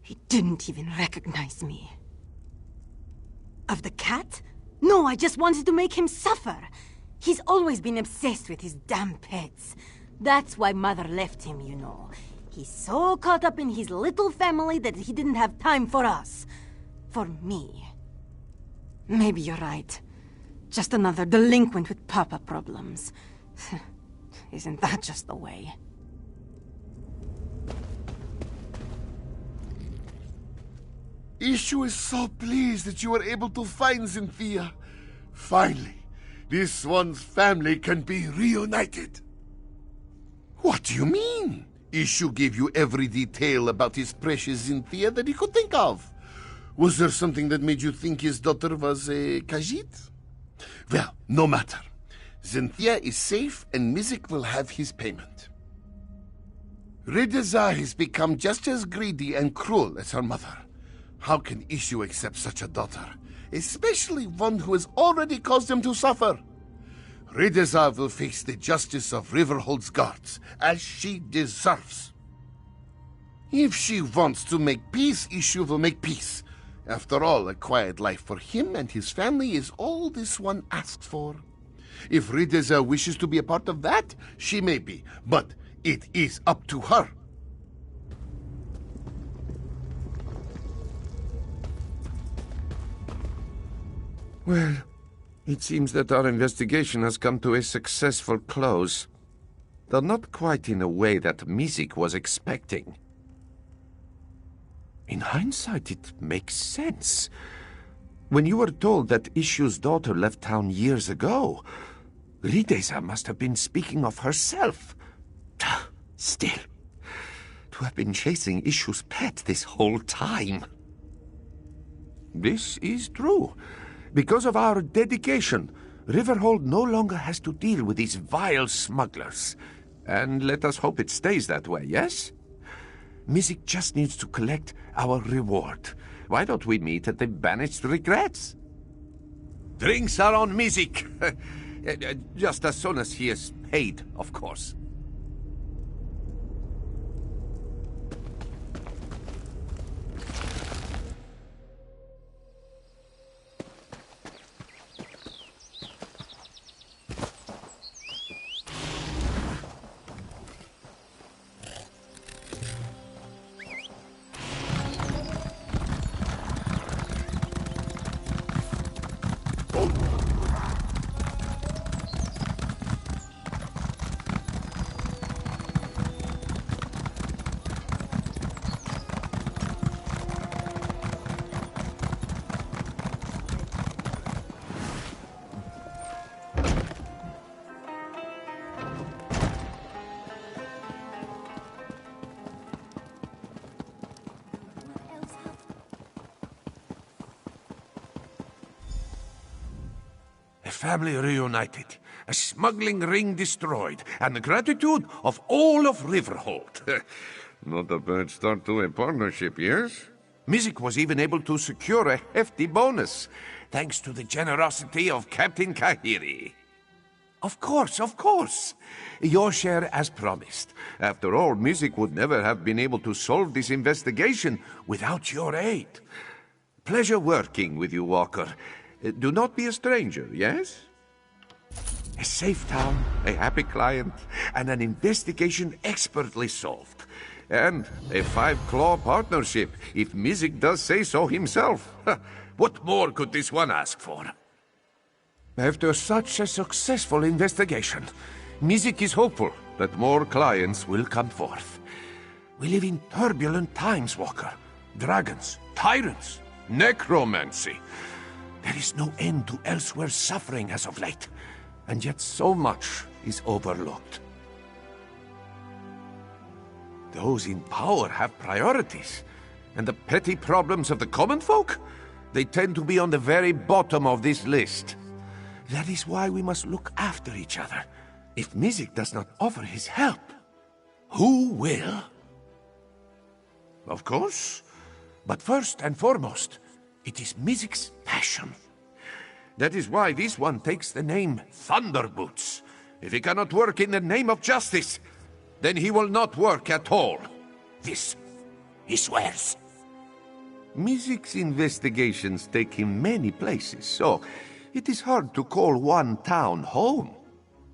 Speaker 20: He didn't even recognize me. Of the cat? No, I just wanted to make him suffer. He's always been obsessed with his damn pets. That's why Mother left him, you know. He's so caught up in his little family that he didn't have time for us. For me. Maybe you're right. Just another delinquent with papa problems. Isn't that just the way?
Speaker 11: Ishu is so pleased that you were able to find Cynthia. Finally, this one's family can be reunited. What do you mean? Ishu gave you every detail about his precious Cynthia that he could think of. Was there something that made you think his daughter was a Khajiit? Well, no matter. Cynthia is safe and Mizik will have his payment. Rideza has become just as greedy and cruel as her mother. How can Ishu accept such a daughter, especially one who has already caused him to suffer? Rideza will face the justice of Riverhold's guards, as she deserves. If she wants to make peace, Ishu will make peace. After all, a quiet life for him and his family is all this one asks for. If Rideza wishes to be a part of that, she may be, but it is up to her.
Speaker 10: Well, it seems that our investigation has come to a successful close. Though not quite in a way that Mizik was expecting. In hindsight, it makes sense. When you were told that Ishu's daughter left town years ago, Rideza must have been speaking of herself. Still, to have been chasing Ishu's pet this whole time. This is true. Because of our dedication, Riverhold no longer has to deal with these vile smugglers. And let us hope it stays that way, yes? Mizik just needs to collect our reward. Why don't we meet at the Banished Regrets? Drinks are on Mizik. Just as soon as he is paid, of course. a family reunited, a smuggling ring destroyed, and the gratitude of all of Riverhold. Not a bad start to a partnership, yes? Mizik was even able to secure a hefty bonus, thanks to the generosity of Captain Kahiri. Of course. Your share as promised. After all, Mizik would never have been able to solve this investigation without your aid. Pleasure working with you, Walker. Do not be a stranger, yes? A safe town, a happy client, and an investigation expertly solved. And a five-claw partnership, if Mizik does say so himself. What more could this one ask for? After such a successful investigation, Mizik is hopeful that more clients will come forth. We live in turbulent times, Walker. Dragons, tyrants, necromancy. There is no end to Elsweyr's suffering as of late, and yet so much is overlooked. Those in power have priorities, and the petty problems of the common folk, they tend to be on the very bottom of this list. That is why we must look after each other. If Mizik does not offer his help, who will? Of course, but first and foremost, it is Mizik's passion. That is why this one takes the name Thunderboots. If he cannot work in the name of justice, then he will not work at all. This, he swears. Mizik's investigations take him many places, so it is hard to call one town home.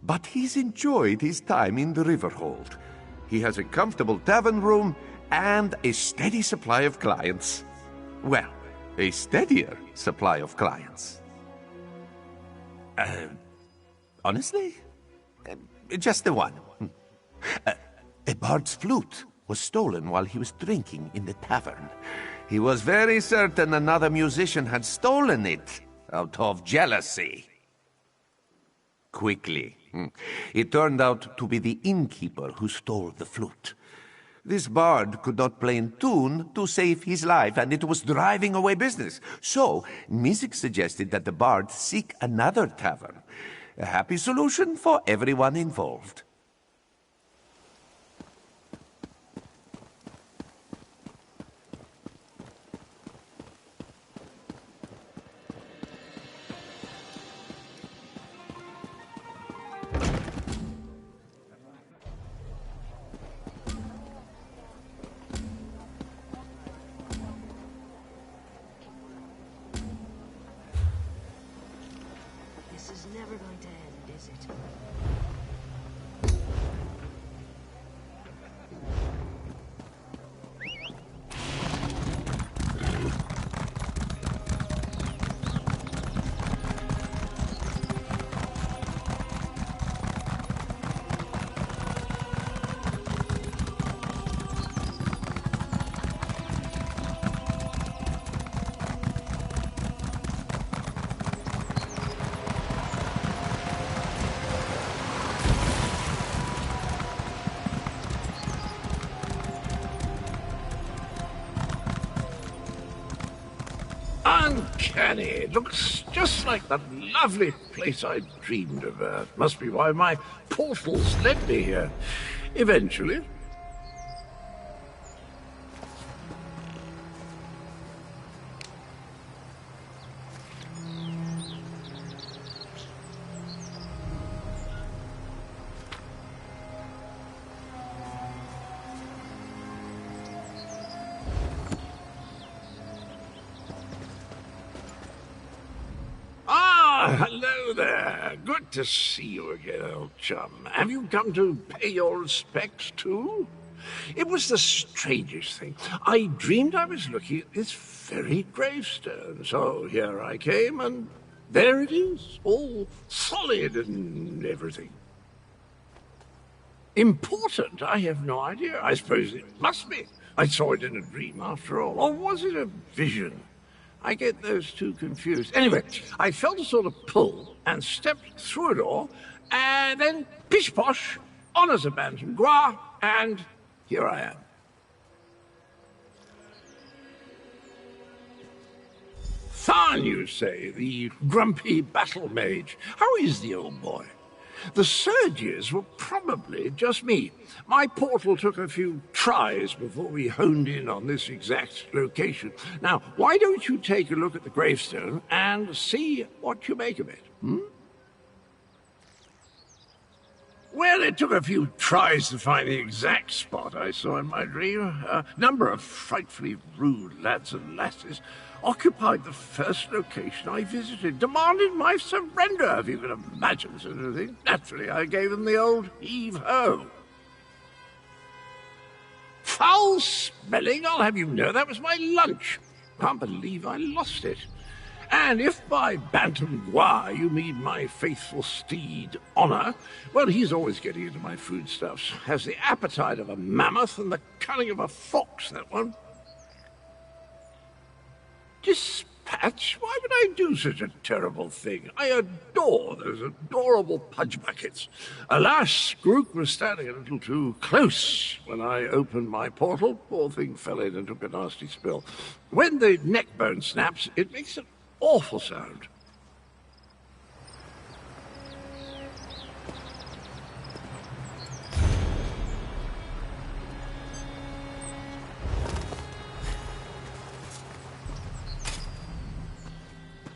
Speaker 10: But he's enjoyed his time in the Riverhold. He has a comfortable tavern room and a steady supply of clients. Well, a steadier supply of clients. Honestly? Just the one. A bard's flute was stolen while he was drinking in the tavern. He was very certain another musician had stolen it out of jealousy. Quickly, it turned out to be the innkeeper who stole the flute. This bard could not play in tune to save his life, and it was driving away business. So, Mizik suggested that the bard seek another tavern. A happy solution for everyone involved.
Speaker 1: Uncanny. Looks just like that lovely place I dreamed of. Must be why my portals led me here. Eventually. Hello there. Good to see you again, old chum. Have you come to pay your respects, too? It was the strangest thing. I dreamed I was looking at this very gravestone, so here I came, and there it is, all solid and everything. Important? I have no idea. I suppose it must be. I saw it in a dream, after all. Or was it a vision? I get those two confused. Anyway, I felt a sort of pull and stepped through a door, and then pish-posh, honours abandoned, gras, and here I am. Tharn, you say, the grumpy battle mage. How is the old boy? The surges were probably just me. My portal took a few tries before we honed in on this exact location. Now, why don't you take a look at the gravestone and see what you make of it, hmm? Well, it took a few tries to find the exact spot I saw in my dream. A number of frightfully rude lads and lasses occupied the first location I visited, demanded my surrender, if you can imagine such a thing. Naturally, I gave them the old heave-ho. Foul smelling, I'll have you know, that was my lunch. Can't believe I lost it. And if by Bantam Gua you mean my faithful steed, Honor, well, he's always getting into my foodstuffs. Has the appetite of a mammoth and the cunning of a fox, that one. Dispatch? Why would I do such a terrible thing? I adore those adorable pudge buckets. Alas, Grook was standing a little too close when I opened my portal. Poor thing fell in and took a nasty spill. When the neck bone snaps, it makes an awful sound.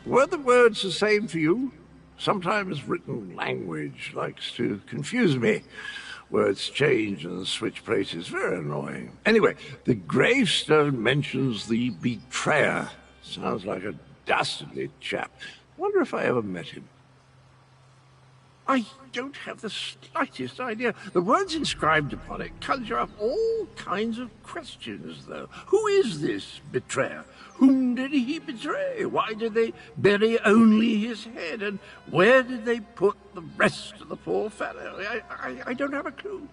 Speaker 1: Were the words the same for you? Sometimes written language likes to confuse me. Words change and switch places. Very annoying. Anyway, the gravestone mentions the betrayer. Sounds like a dastardly chap. Wonder if I ever met him. I don't have the slightest idea. The words inscribed upon it conjure up all kinds of questions, though. Who is this betrayer? Whom did he betray? Why did they bury only his head? And where did they put the rest of the poor fellow? I don't have a clue.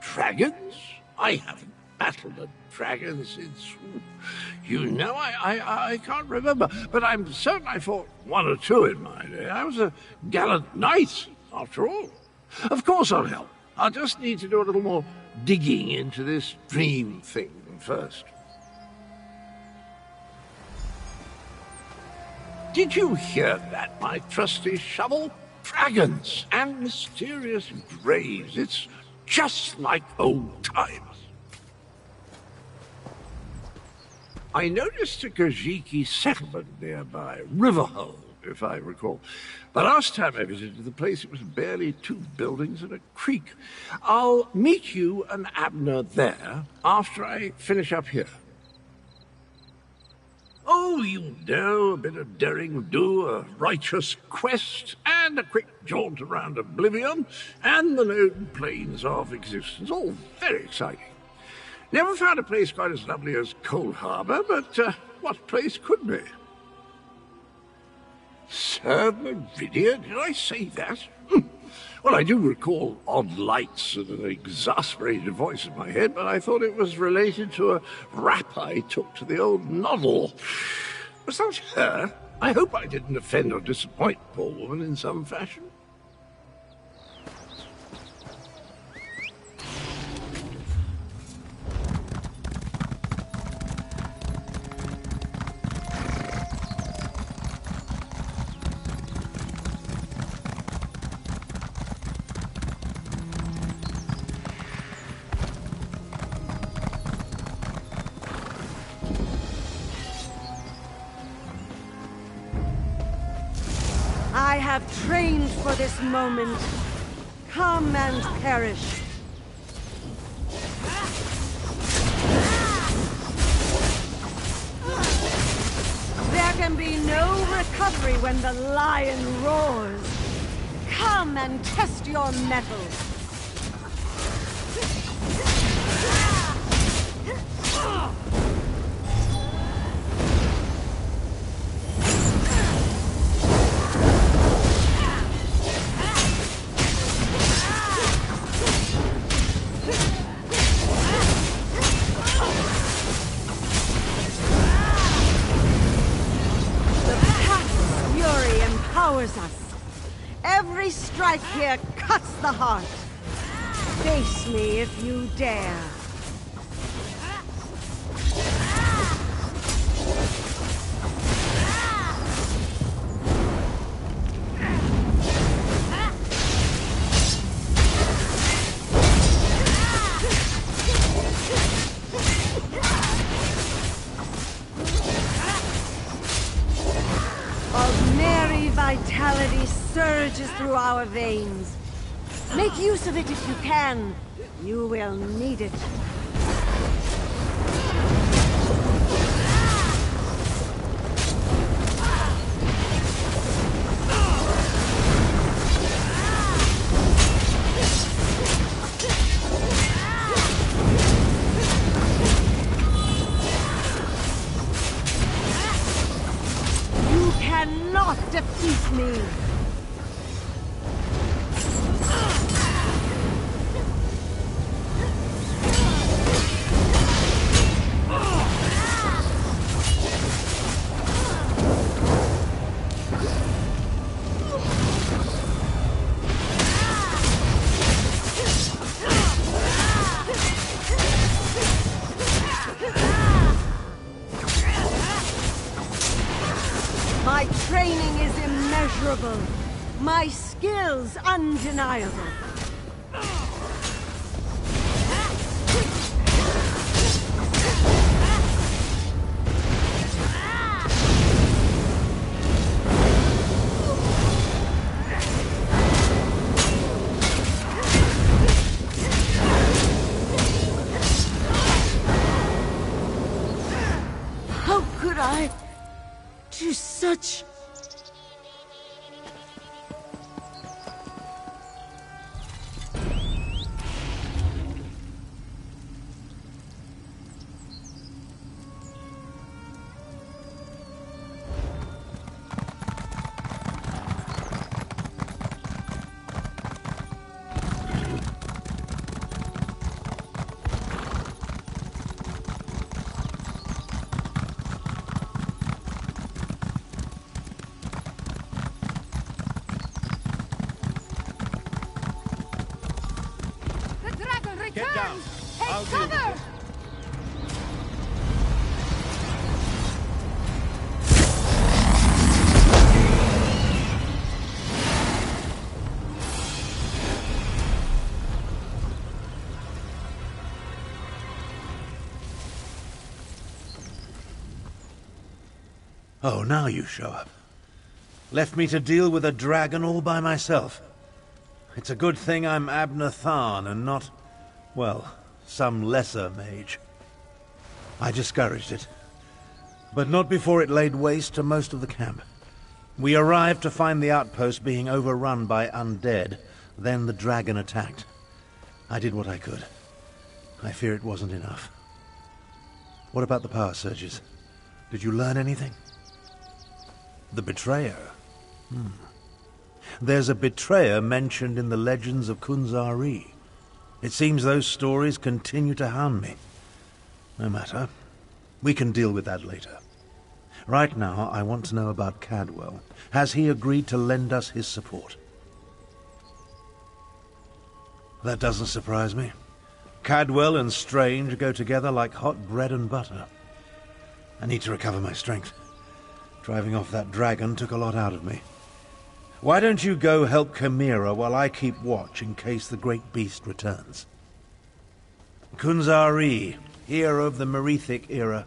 Speaker 1: Dragons? I haven't battled a dragon since... You know, I can't remember, but I'm certain I fought one or two in my day. I was a gallant knight, after all. Of course I'll help. I'll just need to do a little more digging into this dream thing first. Did you hear that, my trusty shovel? Dragons and mysterious graves. It's just like old times. I noticed a Kajiki settlement nearby, Riverhold, if I recall. The last time I visited the place, it was barely 2 buildings and a creek. I'll meet you and Abner there after I finish up here. Oh, you know, a bit of daring do, a righteous quest, and a quick jaunt around Oblivion, and the known planes of existence. All very exciting. Never found a place quite as lovely as Cold Harbor, but what place could be? Sir Meridia? Did I say that? Well, I do recall odd lights and an exasperated voice in my head, but I thought it was related to a rap I took to the old noddle. Was that her? I hope I didn't offend or disappoint the poor woman in some fashion.
Speaker 15: I have trained for this moment. Come and perish. There can be no recovery when the lion roars. Come and test your mettle. Us. Every strike here cuts the heart. Face me if you dare. of merry vitality surges through our veins. Make use of it if you can. You will need it. You cannot defeat me. My training is immeasurable. My skills undeniable. How could I do such...
Speaker 22: The dragon returns!
Speaker 4: Get down.
Speaker 22: Take
Speaker 4: I'll deal with
Speaker 22: cover!
Speaker 4: this. Oh, now you show up. Left me to deal with a dragon all by myself. It's a good thing I'm Abner Tharn and not, well, some lesser mage. I discouraged it, but not before it laid waste to most of the camp. We arrived to find the outpost being overrun by undead, then the dragon attacked. I did what I could. I fear it wasn't enough. What about the power surges? Did you learn anything? The betrayer? There's a betrayer mentioned in the legends of Kunzari. It seems those stories continue to hound me. No matter. We can deal with that later. Right now, I want to know about Cadwell. Has he agreed to lend us his support? That doesn't surprise me. Cadwell and Strange go together like hot bread and butter. I need to recover my strength. Driving off that dragon took a lot out of me. Why don't you go help Chimera while I keep watch in case the great beast returns? Kunzari, hero of the Merethic era.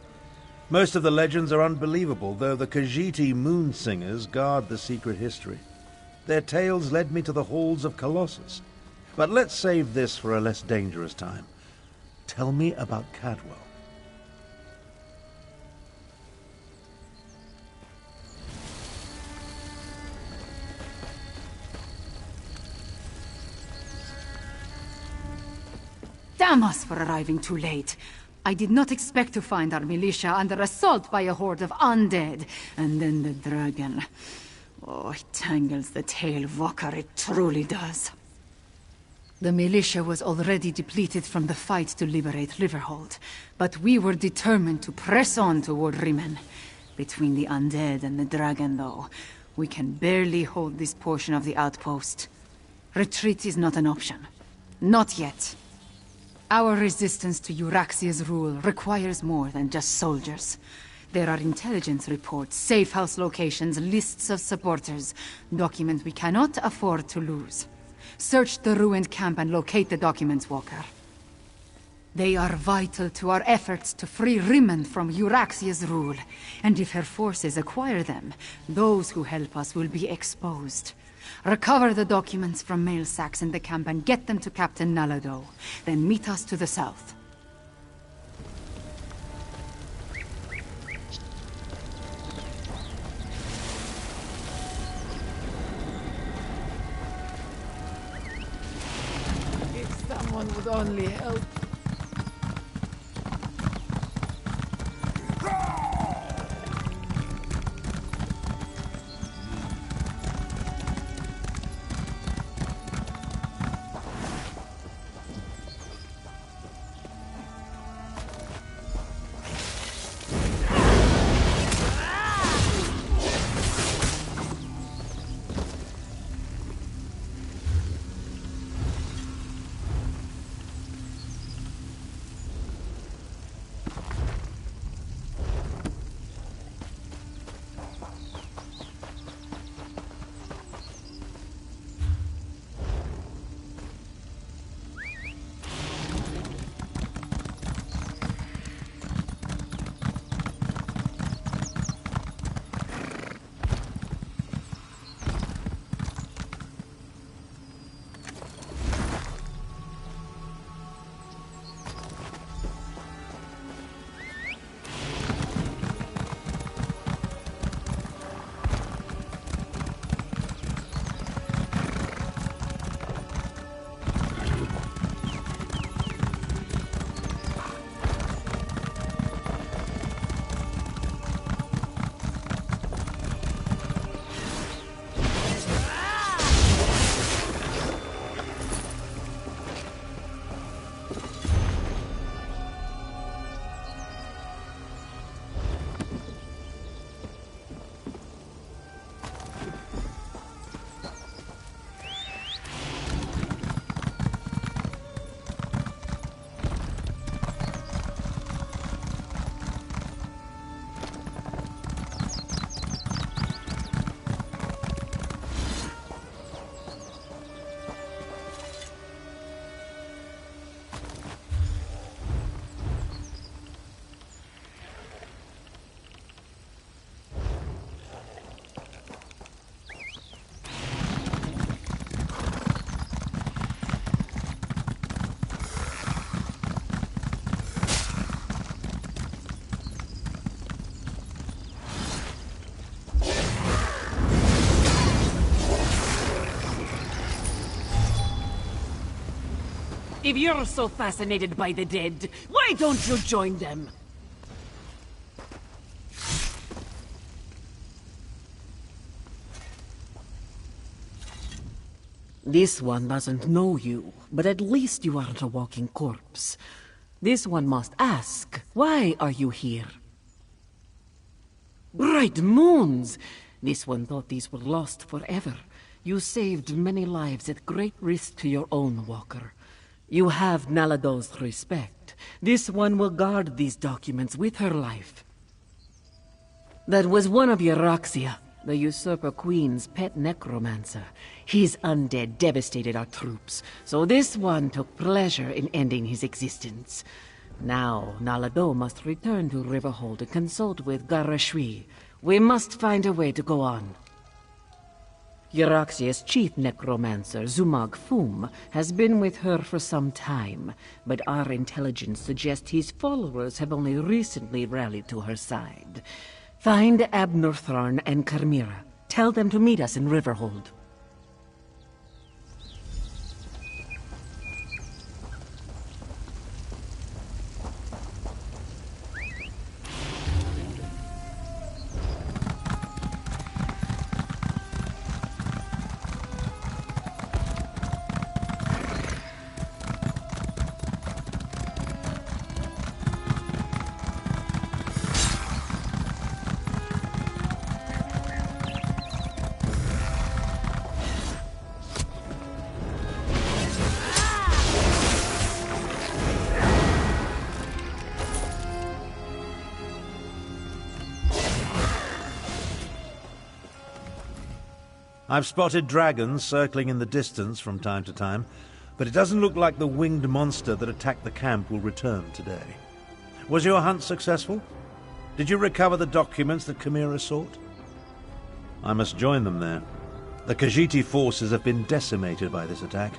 Speaker 4: Most of the legends are unbelievable, though the Khajiiti moon singers guard the secret history. Their tales led me to the halls of Colossus. But let's save this for a less dangerous time. Tell me about Cadwell.
Speaker 5: Damn us for arriving too late. I did not expect to find our militia under assault by a horde of undead. And then the dragon. Oh, it tangles the tail, Walker, it truly does. The militia was already depleted from the fight to liberate Riverhold, but we were determined to press on toward Rimen. Between the undead and the dragon, though, we can barely hold this portion of the outpost. Retreat is not an option. Not yet. Our resistance to Euraxia's rule requires more than just soldiers. There are intelligence reports, safe house locations, lists of supporters, documents we cannot afford to lose. Search the ruined camp and locate the documents, Walker.
Speaker 6: They are vital to our efforts to free Rimond from Euraxia's rule. And if her forces acquire them, those who help us will be exposed. Recover the documents from mail sacks in the camp and get them to Captain Nalado. Then meet us to the south.
Speaker 5: If someone would only help.
Speaker 8: If you're so fascinated by the dead, why don't you join them? This one doesn't know you, but at least you aren't a walking corpse. This one must ask, why are you here? Bright moons! This one thought these were lost forever. You saved many lives at great risk to your own walker. You have Nalado's respect. This one will guard these documents with her life. That was one of Euraxia, the usurper queen's pet necromancer. His undead devastated our troops, so this one took pleasure in ending his existence. Now, Nalado must return to Riverhold to consult with Garashwi. We must find a way to go on. Euraxia's chief necromancer, Zumag Fum, has been with her for some time, but our intelligence suggests his followers have only recently rallied to her side. Find Abnortharn and Carmira. Tell them to meet us in Riverhold.
Speaker 4: I've spotted dragons circling in the distance from time to time. But it doesn't look like the winged monster that attacked the camp will return today. Was your hunt successful? Did you recover the documents that Chimera sought? I must join them there. The Khajiiti forces have been decimated by this attack.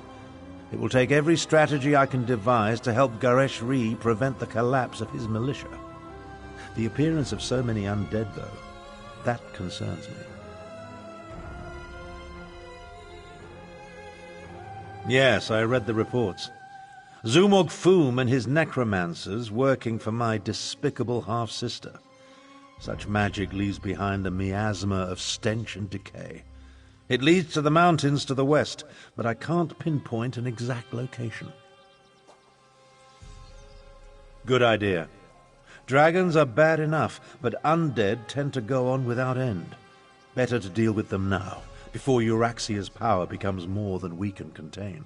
Speaker 4: It will take every strategy I can devise to help Garesh-Ri prevent the collapse of his militia. The appearance of so many undead, though, that concerns me. Yes, I read the reports. Zumog Foom and his necromancers working for my despicable half-sister. Such magic leaves behind a miasma of stench and decay. It leads to the mountains to the west, but I can't pinpoint an exact location. Good idea. Dragons are bad enough, but undead tend to go on without end. Better to deal with them now, before Euraxia's power becomes more than we can contain.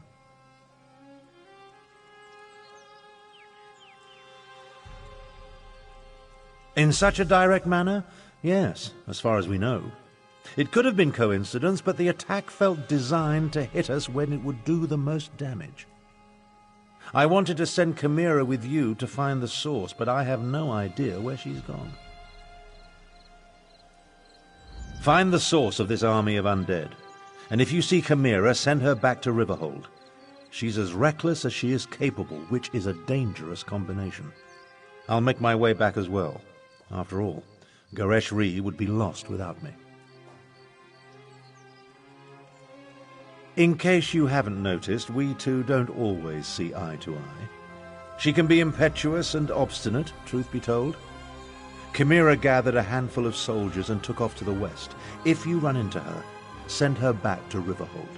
Speaker 4: In such a direct manner? Yes, as far as we know. It could have been coincidence, but the attack felt designed to hit us when it would do the most damage. I wanted to send Chimera with you to find the source, but I have no idea where she's gone. Find the source of this army of undead, and if you see Chimera, send her back to Riverhold. She's as reckless as she is capable, which is a dangerous combination. I'll make my way back as well. After all, Garesh-Ri would be lost without me. In case you haven't noticed, we two don't always see eye to eye. She can be impetuous and obstinate, truth be told. Chimera gathered a handful of soldiers and took off to the west. If you run into her, send her back to Riverhold.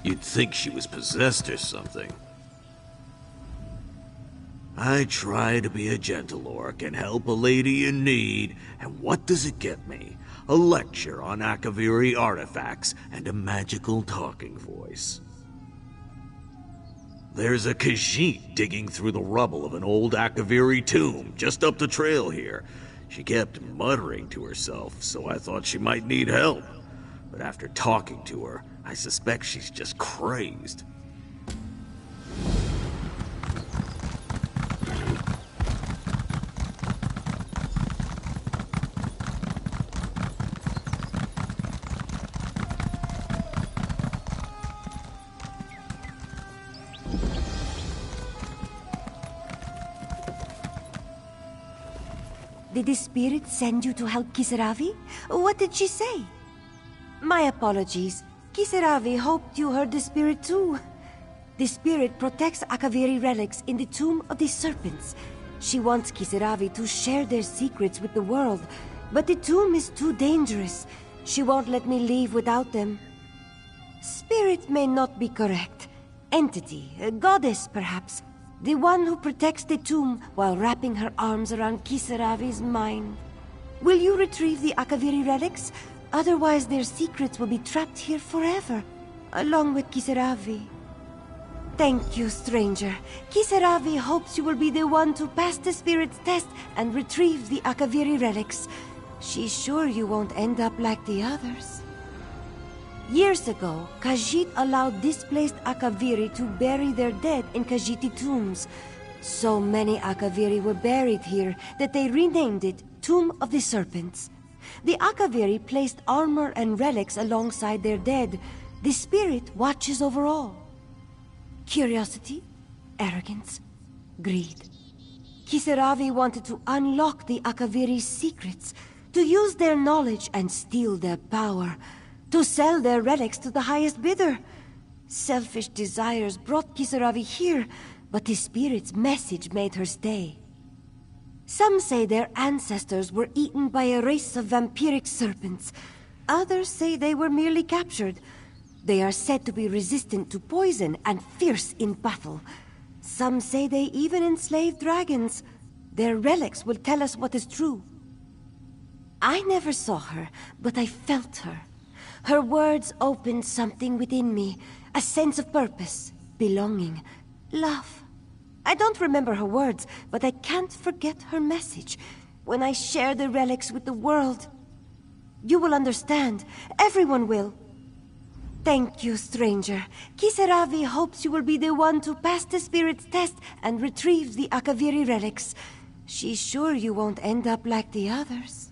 Speaker 7: You'd think she was possessed or something. I try to be a gentle orc and help a lady in need, and what does it get me? A lecture on Akkaviri artifacts and a magical talking voice. There's a Khajiit digging through the rubble of an old Akkaviri tomb just up the trail here. She kept muttering to herself, so I thought she might need help. But after talking to her, I suspect she's just crazed.
Speaker 15: did the spirit send you to help Kisaravi? What did she say? My apologies. Kisaravi hoped you heard the spirit too. The spirit protects Akkaviri Relics in the tomb of the Serpents. She wants Kisaravi to share their secrets with the world, but the tomb is too dangerous. She won't let me leave without them. Spirit may not be correct. Entity, a goddess perhaps. The one who protects the tomb while wrapping her arms around Kisaravi's mind. Will you retrieve the Akkaviri relics? Otherwise their secrets will be trapped here forever, along with Kisaravi. Thank you, stranger. Kisaravi hopes you will be the one to pass the spirit's test and retrieve the Akkaviri relics. She's sure you won't end up like the others. Years ago, Khajiit allowed displaced Akkaviri to bury their dead in Khajiiti tombs. So many Akkaviri were buried here that they renamed it Tomb of the Serpents. The Akkaviri placed armor and relics alongside their dead. The spirit watches over all. Curiosity, arrogance, greed. Kisaravi wanted to unlock the Akkaviri's secrets, to use their knowledge and steal their power, to sell their relics to the highest bidder. Selfish desires brought Kisaravi here, but the spirit's message made her stay. Some say their ancestors were eaten by a race of vampiric serpents. Others say they were merely captured. They are said to be resistant to poison and fierce in battle. Some say they even enslaved dragons. Their relics will tell us what is true. I never saw her, but I felt her. Her words opened something within me, a sense of purpose, belonging, love. I don't remember her words, but I can't forget her message. When I share the relics with the world, you will understand. Everyone will. Thank you, stranger. Kisaravi hopes you will be the one to pass the spirit's test and retrieve the Akkaviri relics. She's sure you won't end up like the others.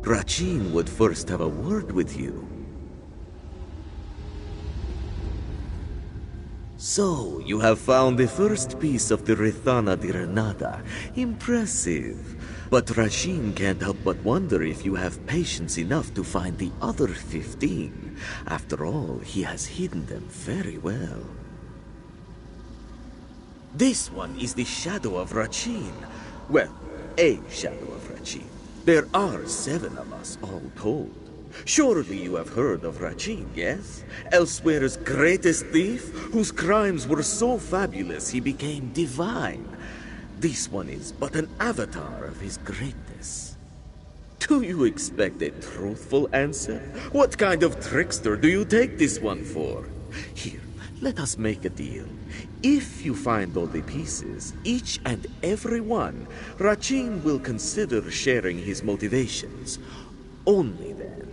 Speaker 7: Rasheen would first have a word with you. So, you have found the first piece of the Rithana di Renada. Impressive. But Rasheen can't help but wonder if you have patience enough to find the other 15. After all, he has hidden them very well. This one is the Shadow of Rasheen. Well, a Shadow of Rasheen. There are 7 of us, all told. Surely you have heard of Rasheen, yes? Elsweyr's greatest thief, whose crimes were so fabulous he became divine. This one is but an avatar of his greatness. Do you expect a truthful answer? What kind of trickster do you take this one for? Here, let us make a deal. If you find all the pieces, each and every one, Rasheen will consider sharing his motivations. Only then.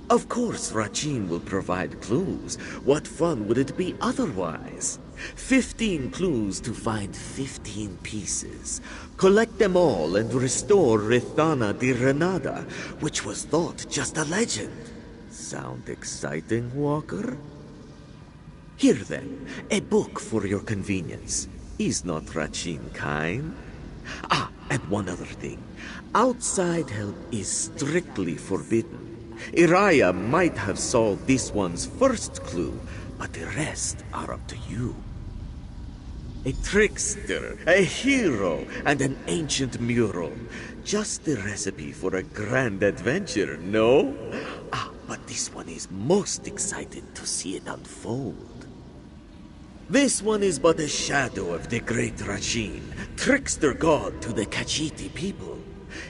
Speaker 7: Of course, Rasheen will provide clues. What fun would it be otherwise? 15 clues to find 15 pieces. Collect them all and restore Rithana di Renada, which was thought just a legend. Sound exciting, Walker? Here then, a book for your convenience. Is not Rasheen kind? Ah, and one other thing. Outside help is strictly forbidden. Iraya might have solved this one's first clue, but the rest are up to you. A trickster, a hero, and an ancient mural. Just the recipe for a grand adventure, no? Ah, but this one is most excited to see it unfold. This one is but a shadow of the great Rasheen, trickster god to the Khajiiti people.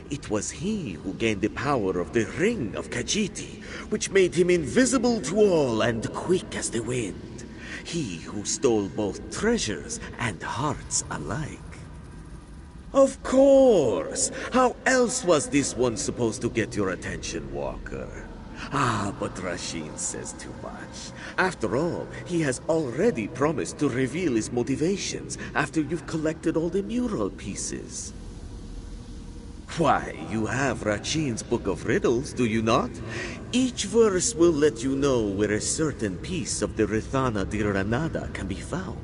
Speaker 7: It was he who gained the power of the Ring of Khajiiti, which made him invisible to all and quick as the wind. He who stole both treasures and hearts alike. Of course! How else was this one supposed to get your attention, Walker? Ah, but Rasheen says too much. After all, he has already promised to reveal his motivations after you've collected all the mural pieces. Why, you have Rasheen's Book of Riddles, do you not? Each verse will let you know where a certain piece of the Rithana di Renada can be found.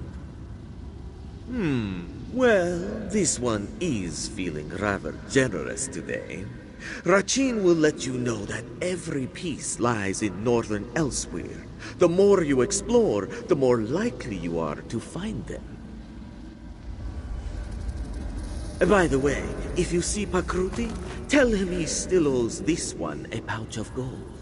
Speaker 7: Well, this one is feeling rather generous today. Rasheen will let you know that every piece lies in Northern Elsweyr. The more you explore, the more likely you are to find them. By the way, if you see Pakruti, tell him he still owes this one a pouch of gold.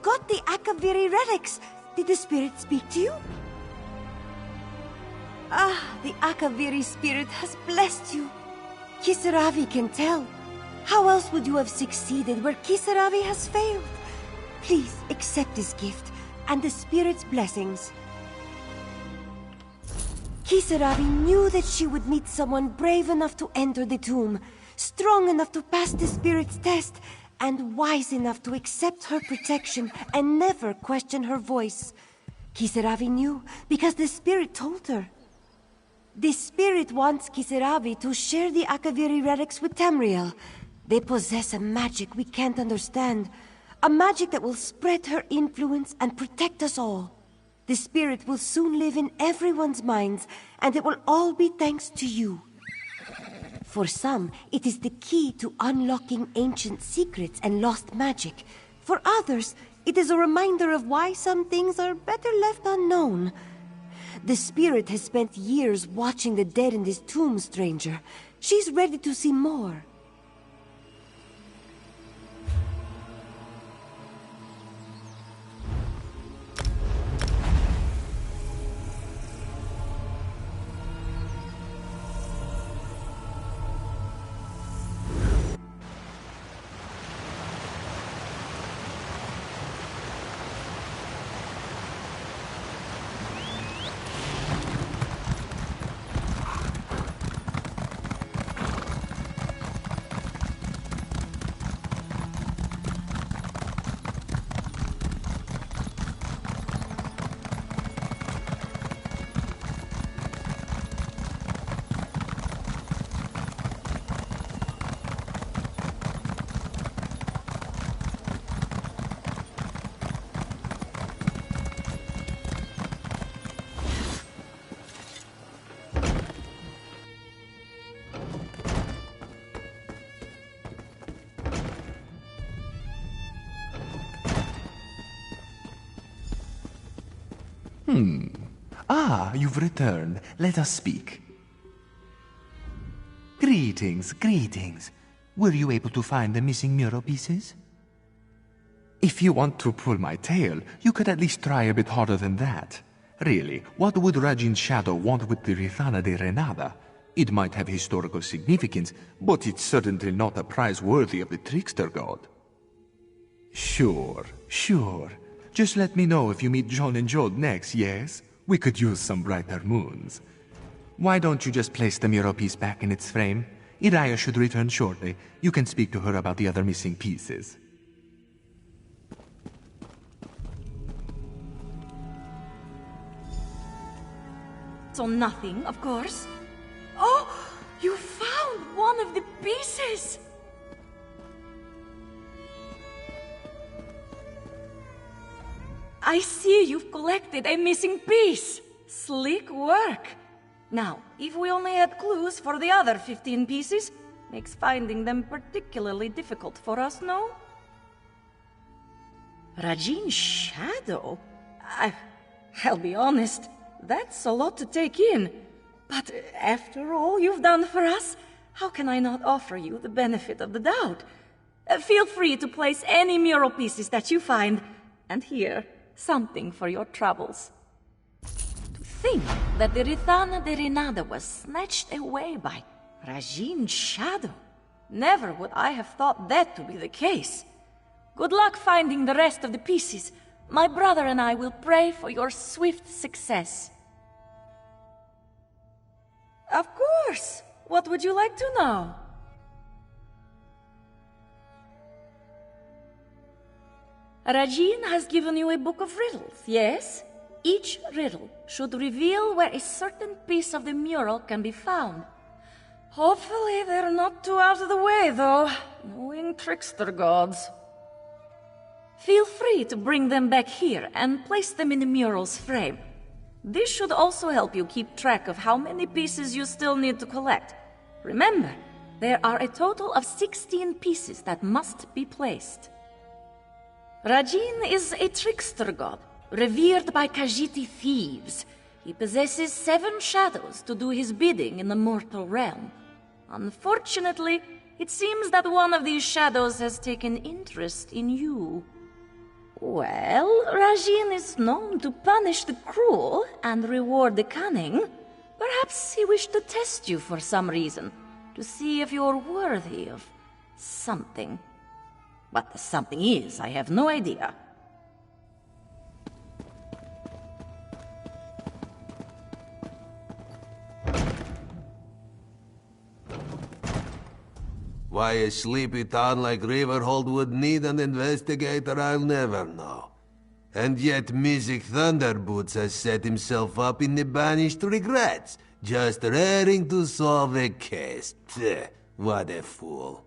Speaker 15: got the Akkaviri Relics. Did the spirit speak to you? Ah, the Akkaviri spirit has blessed you. Kisaravi can tell. How else would you have succeeded where Kisaravi has failed? Please accept this gift and the spirit's blessings. Kisaravi knew that she would meet someone brave enough to enter the tomb, strong enough to pass the spirit's test, and wise enough to accept her protection and never question her voice. Kisaravi knew because the spirit told her. The spirit wants Kisaravi to share the Akkaviri relics with Tamriel. They possess a magic we can't understand, a magic that will spread her influence and protect us all. The spirit will soon live in everyone's minds, and it will all be thanks to you. For some, it is the key to unlocking ancient secrets and lost magic. For others, it is a reminder of why some things are better left unknown. The spirit has spent years watching the dead in this tomb, stranger. She's ready to see more.
Speaker 14: Ah, you've returned. Let us speak. Greetings, greetings. Were you able to find the missing mural pieces? If you want to pull my tail, you could at least try a bit harder than that. Really, what would Rajin's shadow want with the Rithana de Renada? It might have historical significance, but it's certainly not a prize worthy of the trickster god. Sure. Just let me know if you meet John and Joel next, yes? We could use some brighter moons. Why don't you just place the mural piece back in its frame? Iraya should return shortly. You can speak to her about the other missing pieces.
Speaker 13: So nothing, of course. Oh, you found one of the pieces! I see you've collected a missing piece. Slick work. Now, if we only had clues for the other 15 pieces, makes finding them particularly difficult for us, no? Rajin's shadow? I'll be honest, that's a lot to take in. But after all you've done for us, how can I not offer you the benefit of the doubt? Feel free to place any mural pieces that you find, and here, something for your troubles. To think that the Rithana de Renada was snatched away by Rajin's shadow. Never would I have thought that to be the case. Good luck finding the rest of the pieces. My brother and I will pray for your swift success. Of course. What would you like to know? Rajin has given you a book of riddles, yes? Each riddle should reveal where a certain piece of the mural can be found. Hopefully they're not too out of the way, though, knowing trickster gods. Feel free to bring them back here and place them in the mural's frame. This should also help you keep track of how many pieces you still need to collect. Remember, there are a total of 16 pieces that must be placed. Rajin is a trickster god, revered by Khajiiti thieves. He possesses 7 shadows to do his bidding in the mortal realm. Unfortunately, it seems that one of these shadows has taken interest in you. Well, Rasheen is known to punish the cruel and reward the cunning. Perhaps he wished to test you for some reason, to see if you're worthy of something. What the something is, I have no idea.
Speaker 9: Why a sleepy town like Riverhold would need an investigator, I'll never know. And yet Music Thunderboots has set himself up in the Banished Regrets, just raring to solve a case. Pfft, what a fool.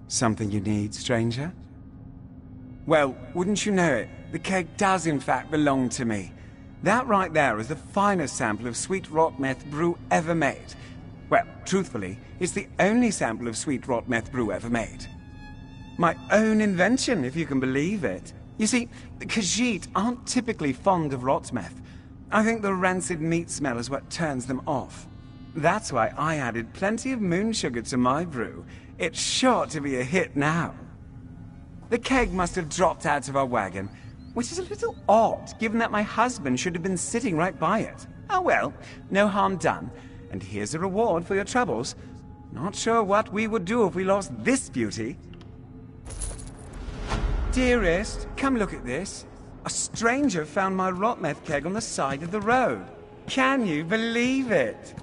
Speaker 12: Something you need, stranger? Well, wouldn't you know it, the keg does in fact belong to me. That right there is the finest sample of sweet rot meth brew ever made. Well, truthfully, it's the only sample of sweet rot meth brew ever made. My own invention, if you can believe it. You see, the Khajiit aren't typically fond of rot meth. I think the rancid meat smell is what turns them off. That's why I added plenty of moon sugar to my brew. It's sure to be a hit now. The keg must have dropped out of our wagon, which is a little odd, given that my husband should have been sitting right by it. Oh well, no harm done. And here's a reward for your troubles. Not sure what we would do if we lost this beauty. Dearest, come look at this. A stranger found my rot meth keg on the side of the road. Can you believe it?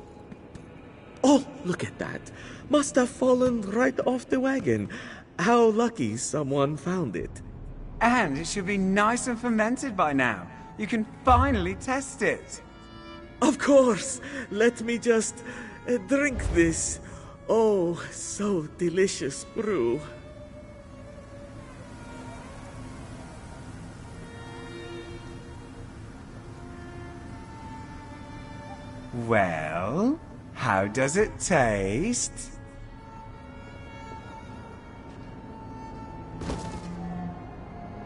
Speaker 23: Oh, look at that. Must have fallen right off the wagon. How lucky someone found it.
Speaker 12: And it should be nice and fermented by now. You can finally test it.
Speaker 23: Of course. Let me just drink this. Oh, so delicious brew.
Speaker 12: Well, how does it taste?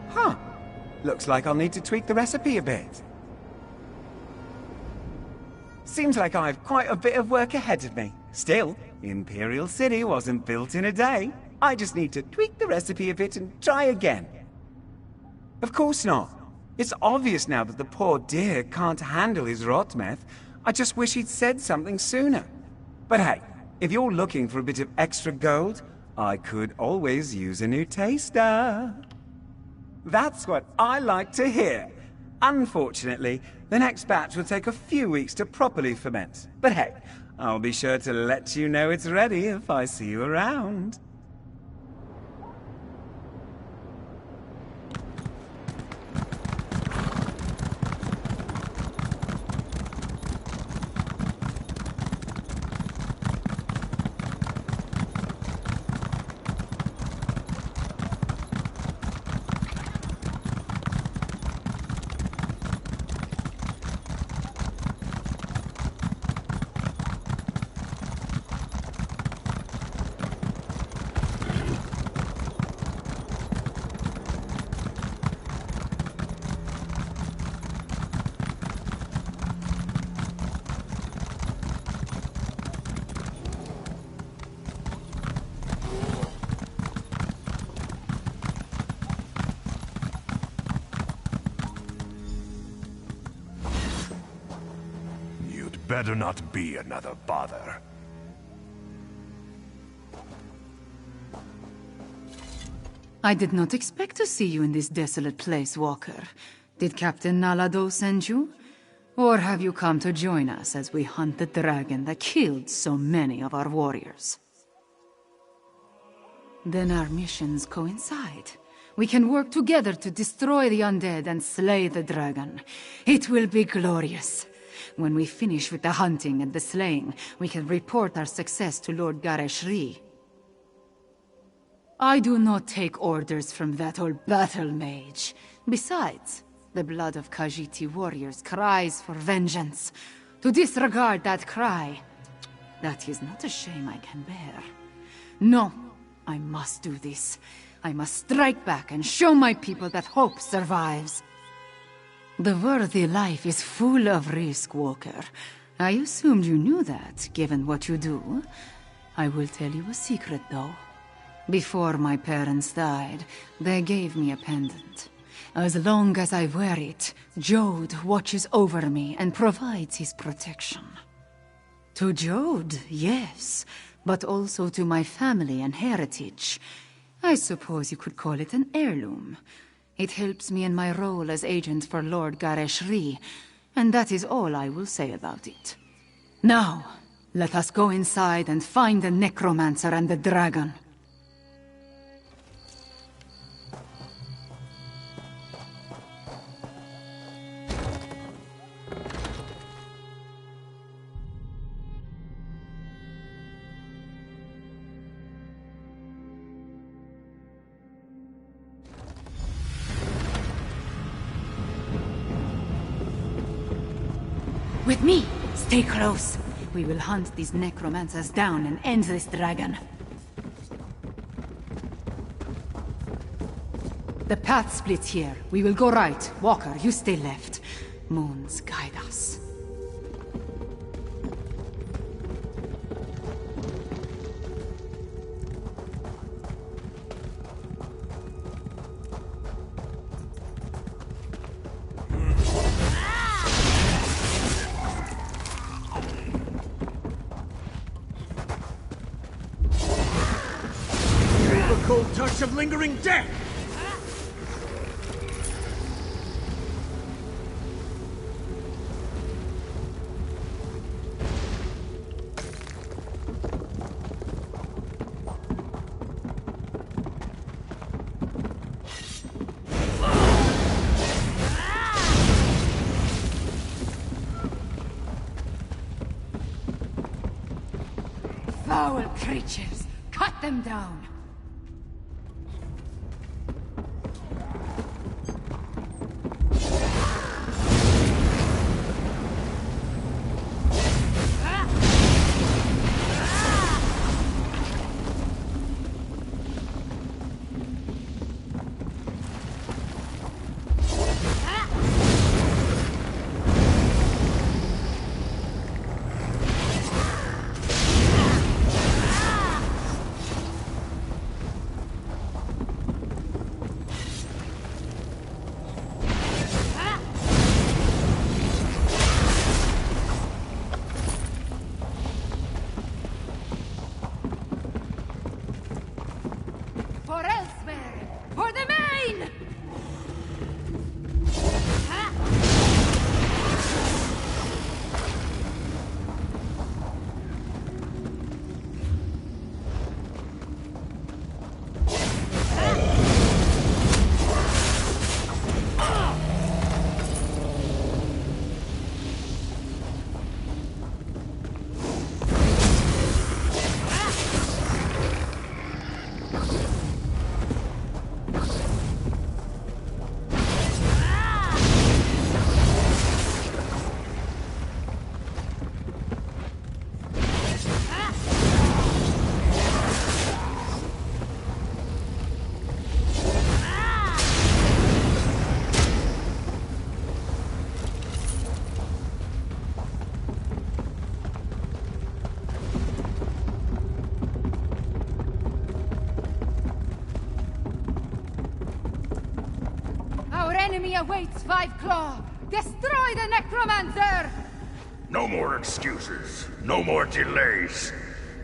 Speaker 12: Huh. Looks like I'll need to tweak the recipe a bit. Seems like I've quite a bit of work ahead of me. Still, Imperial City wasn't built in a day. I just need to tweak the recipe a bit and try again. Of course not. It's obvious now that the poor dear can't handle his rot meth. I just wish he'd said something sooner. But hey, if you're looking for a bit of extra gold, I could always use a new taster. That's what I like to hear. Unfortunately, the next batch will take a few weeks to properly ferment. But hey, I'll be sure to let you know it's ready if I see you around.
Speaker 2: better not be another bother.
Speaker 6: I did not expect to see you in this desolate place, Walker. Did Captain Nalado send you? Or have you come to join us as we hunt the dragon that killed so many of our warriors? Then our missions coincide. We can work together to destroy the undead and slay the dragon. It will be glorious. When we finish with the hunting and the slaying, we can report our success to Lord Gareshri. I do not take orders from that old battle mage. Besides, the blood of Khajiiti warriors cries for vengeance. To disregard that cry, that is not a shame I can bear. No, I must do this. I must strike back and show my people that hope survives. The worthy life is full of risk, Walker. I assumed you knew that, given what you do. I will tell you a secret, though. Before my parents died, they gave me a pendant. As long as I wear it, Jode watches over me and provides his protection. To Jode, yes, but also to my family and heritage. I suppose you could call it an heirloom. It helps me in my role as agent for Lord Gareshri, and that is all I will say about it. Now, let us go inside and find the necromancer and the dragon. With me! Stay close! We will hunt these necromancers down and end this dragon. The path splits here. We will go right. Walker, you stay left. Moons guide us.
Speaker 1: Cold touch of lingering death!
Speaker 6: Foul creatures! Cut them down! For Elsweyr! For the main! Our enemy awaits, Five Claw! Destroy the necromancer!
Speaker 2: No more excuses. No more delays.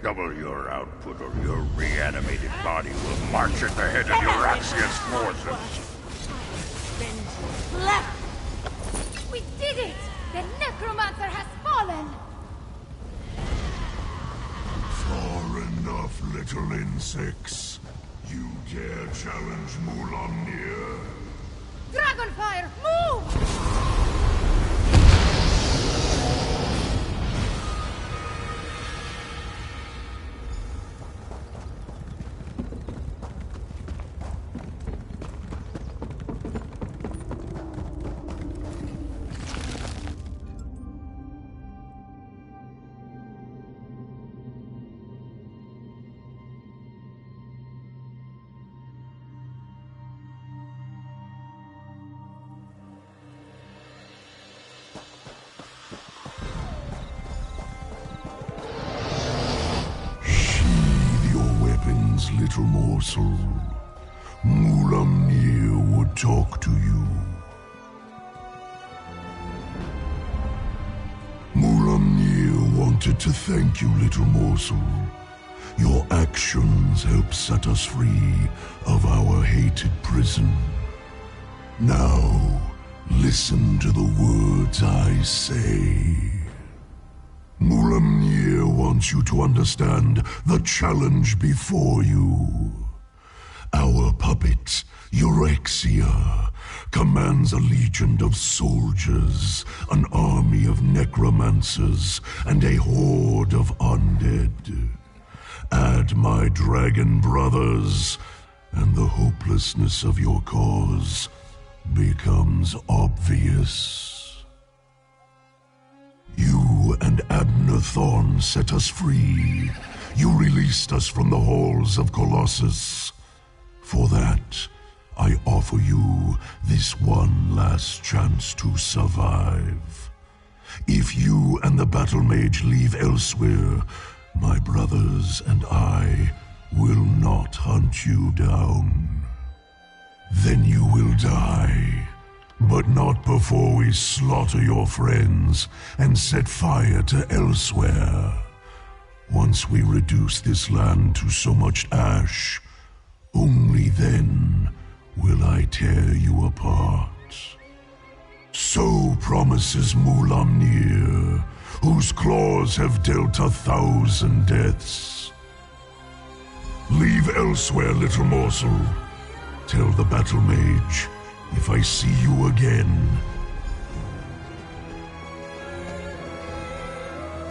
Speaker 2: Double your output or your reanimated body will march at the head of Euraxia's forces.
Speaker 22: Left! We did it! The necromancer has fallen!
Speaker 2: Far enough, little insects. You dare challenge Mulamnir?
Speaker 22: Dragonfire, move!
Speaker 2: Little morsel. Mulamnir would talk to you. Mulamnir wanted to thank you, little morsel. Your actions help set us free of our hated prison. Now, listen to the words I say. Mulamnir wants you to understand the challenge before you. Our puppet, Euraxia, commands a legion of soldiers, an army of necromancers, and a horde of undead. Add my dragon brothers, and the hopelessness of your cause becomes obvious. You and Abner Thorn set us free. You released us from the halls of Colossus. For that, I offer you this one last chance to survive. If you and the battle mage leave Elsweyr, my brothers and I will not hunt you down. Then you will die. But not before we slaughter your friends and set fire to Elsweyr. Once we reduce this land to so much ash, only then will I tear you apart. So promises Mulamnir, whose claws have dealt 1,000 deaths. Leave Elsweyr, little morsel. Tell the battle mage, if I see you again.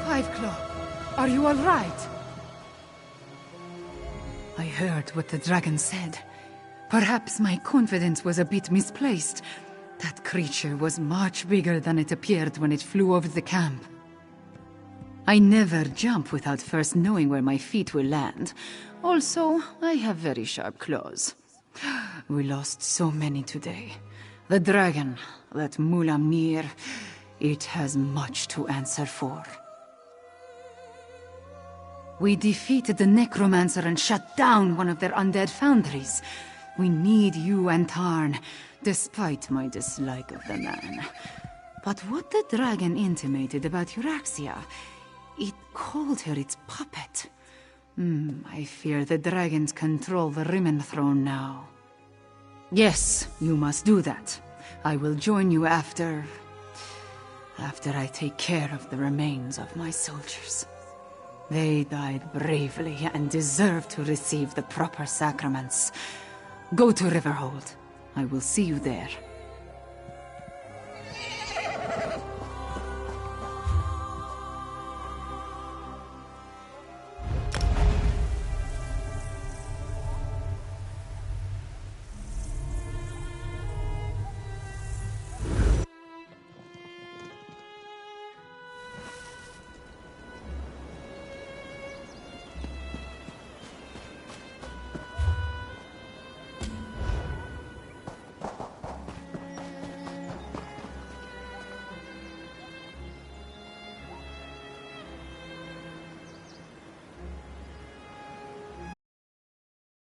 Speaker 6: Fiveclaw, are you all right? I heard what the dragon said. Perhaps my confidence was a bit misplaced. That creature was much bigger than it appeared when it flew over the camp. I never jump without first knowing where my feet will land. Also, I have very sharp claws. We lost so many today. The dragon, that Mulamnir, it has much to answer for. We defeated the necromancer and shut down one of their undead foundries. We need you and Tarn, despite my dislike of the man. But what the dragon intimated about Euraxia, it called her its puppet. I fear the dragons control the Rimmen throne now. Yes, you must do that. I will join you after I take care of the remains of my soldiers. They died bravely and deserve to receive the proper sacraments. Go to Riverhold. I will see you there.